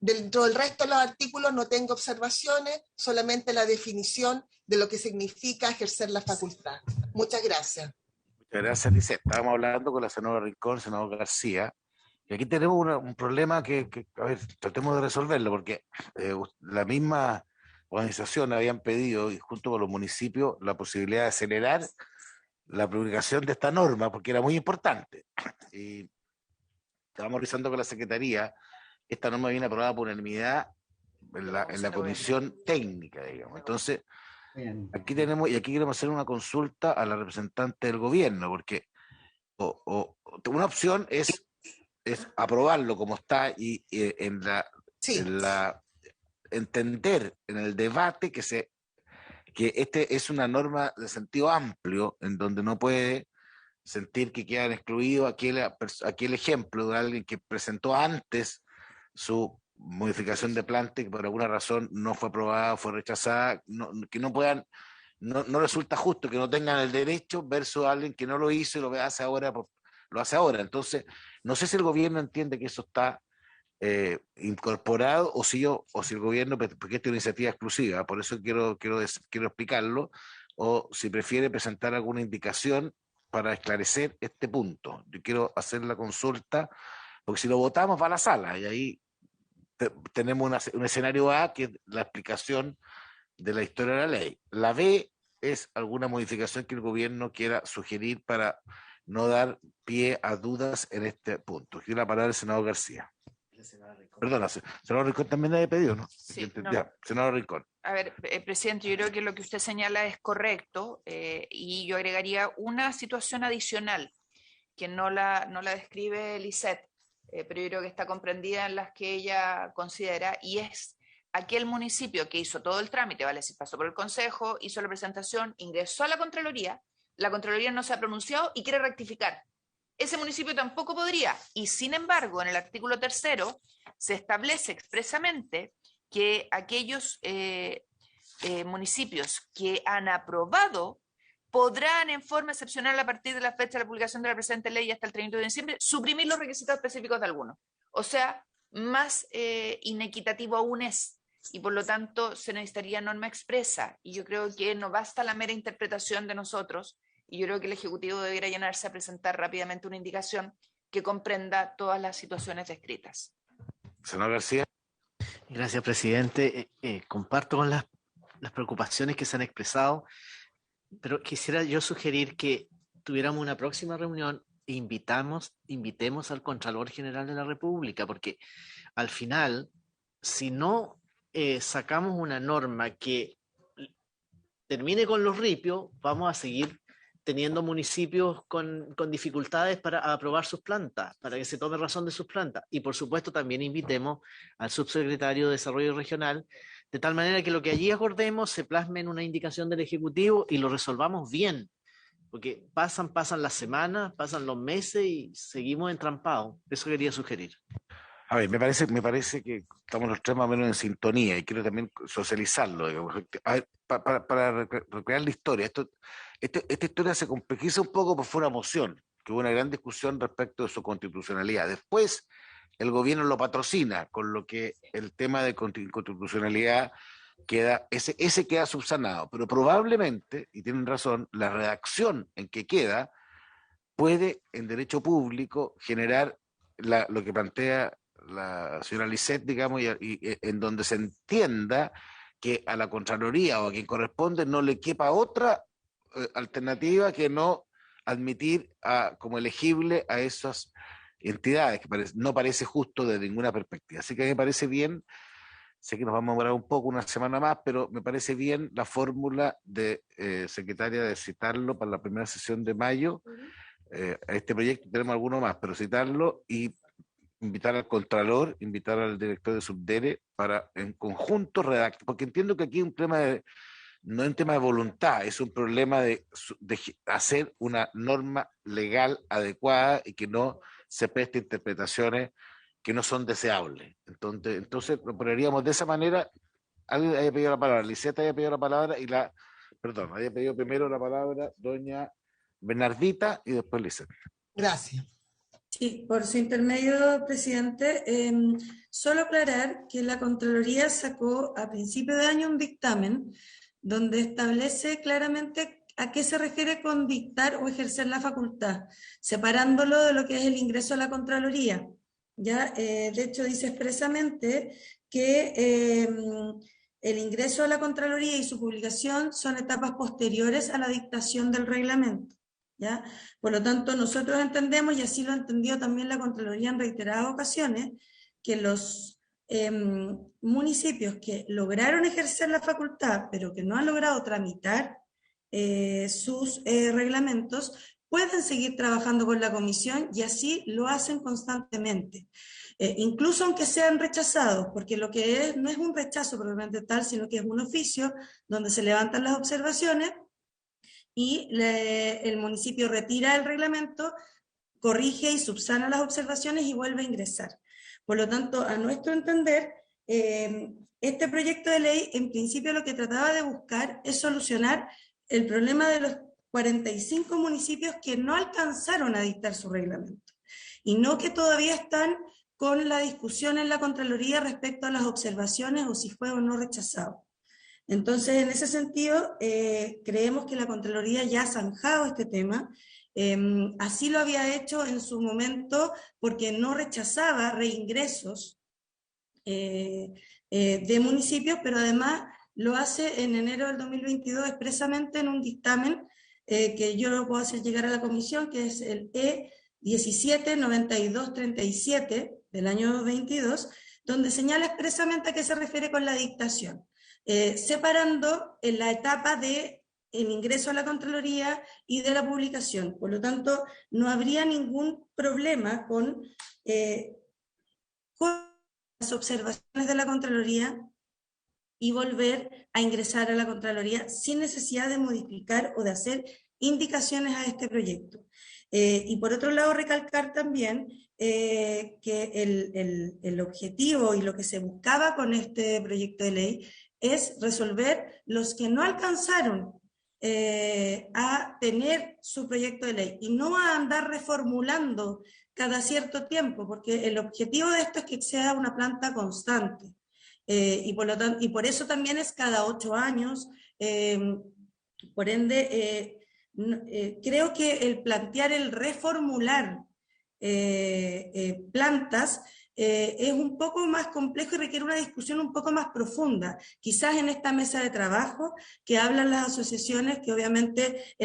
Dentro del resto de los artículos no tengo observaciones, solamente la definición de lo que significa ejercer la facultad. Muchas gracias.
Muchas gracias, Lisette. Estábamos hablando con la senadora Rincón, senador García, y aquí tenemos un problema que, a ver, tratemos de resolverlo, porque la misma organización habían pedido, y junto con los municipios, la posibilidad de acelerar la publicación de esta norma, porque era muy importante. Y estábamos revisando con la Secretaría. Esta norma viene aprobada por unanimidad en la comisión técnica, digamos. Entonces, aquí queremos hacer una consulta a la representante del gobierno, porque una opción es aprobarlo como está y entender en el debate que este es una norma de sentido amplio, en donde no puede sentir que quedan excluidos. Aquí el ejemplo de alguien que presentó antes su modificación de planta y que por alguna razón no fue aprobada, fue rechazada, que no resulta justo que no tengan el derecho versus alguien que no lo hizo y lo hace ahora. Entonces, no sé si el gobierno entiende que eso está incorporado o si el gobierno, porque esta es una iniciativa exclusiva, por eso quiero explicarlo, o si prefiere presentar alguna indicación para esclarecer este punto. Yo quiero hacer la consulta, porque si lo votamos va a la sala y ahí tenemos un escenario A, que es la explicación de la historia de la ley. La B es alguna modificación que el gobierno quiera sugerir para no dar pie a dudas en este punto. Quiero la palabra del senador García. Perdona, senador Rincón también había pedido, ¿no?
Sí,
ya, senador Rincón.
A ver, presidente, yo creo que lo que usted señala es correcto y yo agregaría una situación adicional que no la describe Lisette, pero yo creo que está comprendida en las que ella considera, y es aquel municipio que hizo todo el trámite, vale, si pasó por el Consejo, hizo la presentación, ingresó a la Contraloría no se ha pronunciado y quiere rectificar. Ese municipio tampoco podría, y sin embargo, en el artículo 3 se establece expresamente que aquellos municipios que han aprobado podrán en forma excepcional a partir de la fecha de la publicación de la presente ley hasta el 31 de diciembre suprimir los requisitos específicos de algunos. O sea, más inequitativo aún es, y por lo tanto se necesitaría norma expresa, y yo creo que no basta la mera interpretación de nosotros, y yo creo que el Ejecutivo debiera llenarse a presentar rápidamente una indicación que comprenda todas las situaciones descritas.
Senador García.
Gracias, presidente. Comparto con las preocupaciones que se han expresado, pero quisiera yo sugerir que tuviéramos una próxima reunión e invitemos al Contralor General de la República, porque al final, si no sacamos una norma que termine con los ripios, vamos a seguir teniendo municipios con dificultades para aprobar sus plantas, para que se tome razón de sus plantas. Y por supuesto también invitemos al subsecretario de Desarrollo Regional, de tal manera que lo que allí acordemos se plasme en una indicación del Ejecutivo y lo resolvamos bien, porque pasan las semanas, pasan los meses y seguimos entrampados. Eso quería sugerir.
A ver, me parece que estamos los tres más o menos en sintonía y quiero también socializarlo. Digamos. A ver, para recrear la historia, esta historia se complejiza un poco, pues fue una moción, que hubo una gran discusión respecto de su constitucionalidad. Después, el gobierno lo patrocina, con lo que el tema de constitucionalidad queda, ese queda subsanado, pero probablemente, y tienen razón, la redacción en que queda puede en derecho público generar lo que plantea la señora Lisset, digamos, y en donde se entienda que a la Contraloría o a quien corresponde no le quepa otra alternativa que no admitir como elegible a esas entidades, que no parece justo desde ninguna perspectiva. Así que me parece bien, sé que nos vamos a demorar un poco, una semana más, pero me parece bien la fórmula de secretaria de citarlo para la primera sesión de mayo. A este proyecto tenemos alguno más, pero citarlo y invitar al Contralor, invitar al director de Subdere para en conjunto redactar, porque entiendo que aquí hay un problema no es un tema de voluntad, es un problema de hacer una norma legal adecuada y que no se preste interpretaciones que no son deseables. Entonces lo poneríamos de esa manera. Alguien haya pedido la palabra, Liseta haya pedido la palabra haya pedido primero la palabra doña Bernardita y después Liseta.
Gracias.
Sí, por su intermedio, presidente, solo aclarar que la Contraloría sacó a principio de año un dictamen donde establece claramente a qué se refiere con dictar o ejercer la facultad, separándolo de lo que es el ingreso a la Contraloría. ¿Ya? De hecho, dice expresamente que el ingreso a la Contraloría y su publicación son etapas posteriores a la dictación del reglamento. ¿Ya? Por lo tanto, nosotros entendemos, y así lo ha entendido también la Contraloría en reiteradas ocasiones, que los municipios que lograron ejercer la facultad, pero que no han logrado tramitar sus reglamentos, pueden seguir trabajando con la comisión y así lo hacen constantemente. Incluso aunque sean rechazados, porque lo que es no es un rechazo propiamente tal, sino que es un oficio donde se levantan las observaciones y el municipio retira el reglamento, corrige y subsana las observaciones y vuelve a ingresar. Por lo tanto, a nuestro entender, este proyecto de ley en principio lo que trataba de buscar es solucionar el problema de los 45 municipios que no alcanzaron a dictar su reglamento y no que todavía están con la discusión en la Contraloría respecto a las observaciones o si fue o no rechazado. Entonces, en ese sentido, creemos que la Contraloría ya ha zanjado este tema. Así lo había hecho en su momento porque no rechazaba reingresos de municipios, pero además lo hace en enero del 2022 expresamente en un dictamen que yo lo puedo hacer llegar a la comisión, que es el E179237 del año 22, donde señala expresamente a qué se refiere con la dictación. Separando en la etapa de el ingreso a la Contraloría y de la publicación. Por lo tanto, no habría ningún problema con las observaciones de la Contraloría y volver a ingresar a la Contraloría sin necesidad de modificar o de hacer indicaciones a este proyecto. Y por otro lado, recalcar también que el objetivo y lo que se buscaba con este proyecto de ley es resolver los que no alcanzaron a tener su proyecto de ley y no a andar reformulando cada cierto tiempo, porque el objetivo de esto es que sea una planta constante. Y por eso también es cada 8 años. Por ende, creo que el plantear el reformular plantas es un poco más complejo y requiere una discusión un poco más profunda. Quizás en esta mesa de trabajo que hablan las asociaciones, que obviamente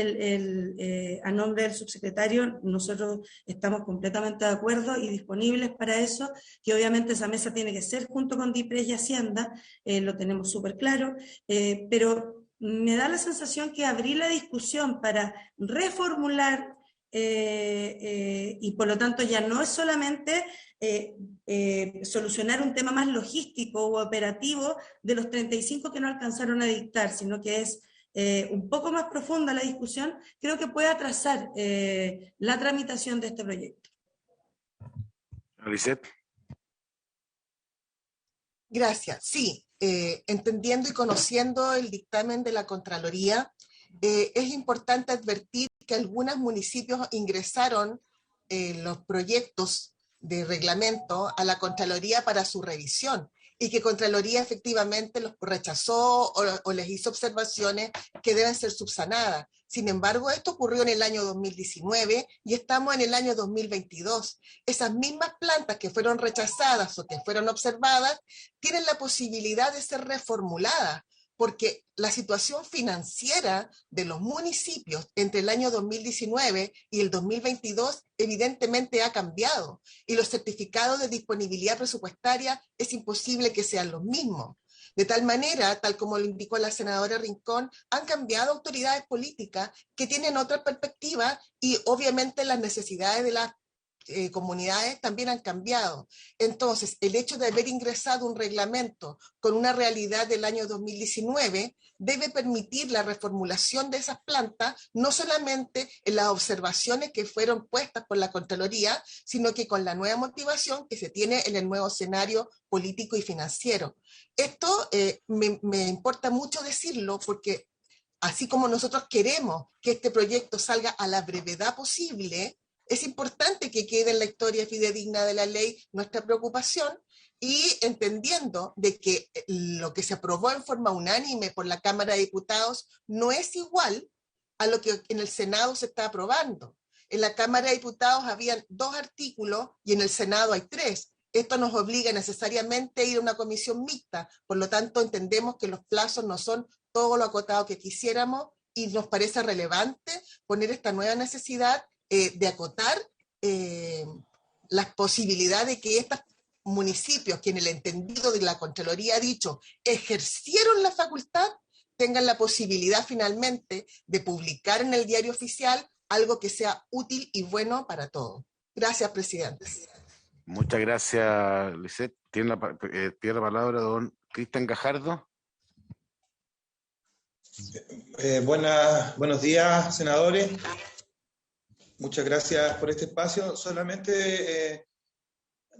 a nombre del subsecretario nosotros estamos completamente de acuerdo y disponibles para eso, que obviamente esa mesa tiene que ser junto con DIPRES y Hacienda, lo tenemos súper claro, pero me da la sensación que abrir la discusión para reformular y por lo tanto ya no es solamente solucionar un tema más logístico o operativo de los 35 que no alcanzaron a dictar, sino que es un poco más profunda la discusión, creo que puede atrasar la tramitación de este proyecto.
Lisset.
Gracias. Sí, entendiendo y conociendo el dictamen de la Contraloría, es importante advertir que algunos municipios ingresaron los proyectos de reglamento a la Contraloría para su revisión y que Contraloría efectivamente los rechazó o les hizo observaciones que deben ser subsanadas. Sin embargo, esto ocurrió en el año 2019 y estamos en el año 2022. Esas mismas plantas que fueron rechazadas o que fueron observadas tienen la posibilidad de ser reformuladas, porque la situación financiera de los municipios entre el año 2019 y el 2022 evidentemente ha cambiado y los certificados de disponibilidad presupuestaria es imposible que sean los mismos. De tal manera, tal como lo indicó la senadora Rincón, han cambiado autoridades políticas que tienen otra perspectiva y obviamente las necesidades de las comunidades también han cambiado. Entonces, el hecho de haber ingresado un reglamento con una realidad del año 2019 debe permitir la reformulación de esas plantas, no solamente en las observaciones que fueron puestas por la Contraloría, sino que con la nueva motivación que se tiene en el nuevo escenario político y financiero. Esto me importa mucho decirlo porque así como nosotros queremos que este proyecto salga a la brevedad posible, es importante que quede en la historia fidedigna de la ley nuestra preocupación y entendiendo de que lo que se aprobó en forma unánime por la Cámara de Diputados no es igual a lo que en el Senado se está aprobando. En la Cámara de Diputados habían 2 artículos y en el Senado hay 3. Esto nos obliga necesariamente a ir a una comisión mixta, por lo tanto entendemos que los plazos no son todo lo acotado que quisiéramos y nos parece relevante poner esta nueva necesidad de acotar las posibilidades de que estos municipios, que en el entendido de la Contraloría ha dicho, ejercieron la facultad, tengan la posibilidad finalmente de publicar en el diario oficial algo que sea útil y bueno para todos. Gracias, presidente.
Muchas gracias, Lisette. Tiene la palabra don Cristian Gajardo.
Buenos días, senadores. Muchas gracias por este espacio. Solamente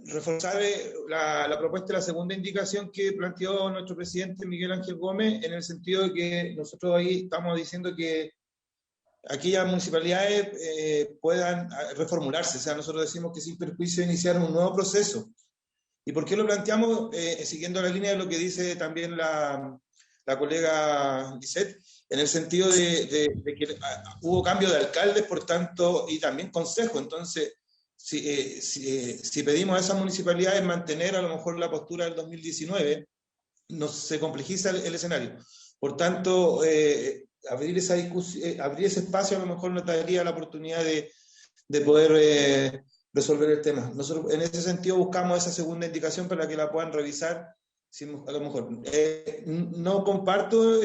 reforzar la propuesta de la segunda indicación que planteó nuestro presidente Miguel Ángel Gómez, en el sentido de que nosotros ahí estamos diciendo que aquellas municipalidades puedan reformularse. O sea, nosotros decimos que sin perjuicio iniciar un nuevo proceso. ¿Y por qué lo planteamos? Siguiendo la línea de lo que dice también la colega Lisette, en el sentido de que hubo cambio de alcaldes, por tanto, y también consejo. Entonces, si pedimos a esas municipalidades mantener a lo mejor la postura del 2019, se complejiza el escenario. Por tanto, abrir esa discusión, abrir ese espacio a lo mejor nos daría la oportunidad de poder resolver el tema. Nosotros en ese sentido buscamos esa segunda indicación para que la puedan revisar. Si a lo mejor no comparto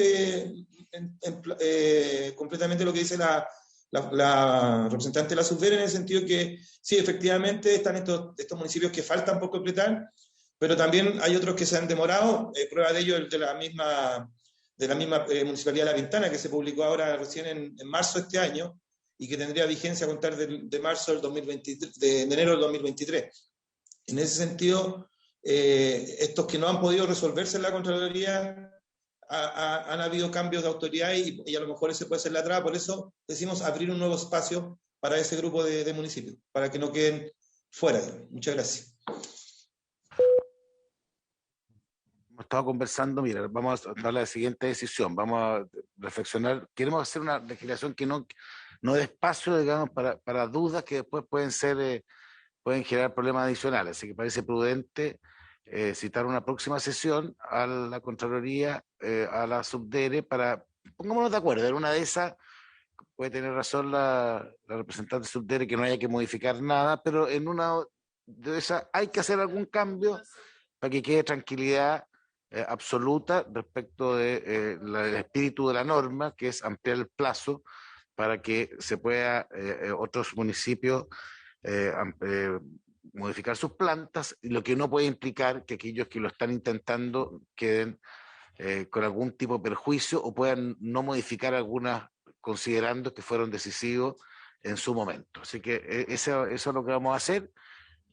completamente lo que dice la representante de la Subdere, en el sentido que sí, efectivamente están estos municipios que faltan por completar, pero también hay otros que se han demorado. Prueba de ello el de la misma Municipalidad de La Pintana, que se publicó ahora recién en marzo de este año y que tendría vigencia a contar de marzo del 2023, de enero del 2023. En ese sentido, estos que no han podido resolverse en la Contraloría, han habido cambios de autoridad y a lo mejor ese puede ser la traba. Por eso decimos abrir un nuevo espacio para ese grupo de municipios, para que no queden fuera. Muchas gracias.
Hemos estado conversando, mira, vamos a dar la siguiente decisión, vamos a reflexionar. Queremos hacer una legislación que no dé espacio, digamos, para dudas que después pueden generar problemas adicionales. Así que parece prudente citar una próxima sesión a la Contraloría, a la Subdere, para, pongámonos de acuerdo, en una de esas puede tener razón la representante Subdere que no haya que modificar nada, pero en una de esas hay que hacer algún cambio para que quede tranquilidad absoluta respecto del espíritu de la norma, que es ampliar el plazo para que se pueda otros municipios modificar sus plantas, lo que no puede implicar que aquellos que lo están intentando queden con algún tipo de perjuicio o puedan no modificar algunas considerando que fueron decisivos en su momento. Así que eso es lo que vamos a hacer.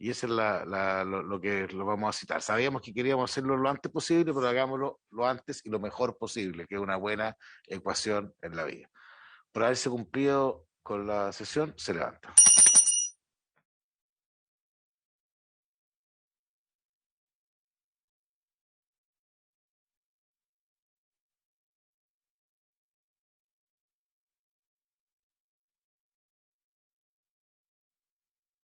Y eso es lo que lo vamos a citar. Sabíamos que queríamos hacerlo lo antes posible, pero hagámoslo lo antes y lo mejor posible, que es una buena ecuación en la vida. Por haberse cumplido con la sesión, se levanta.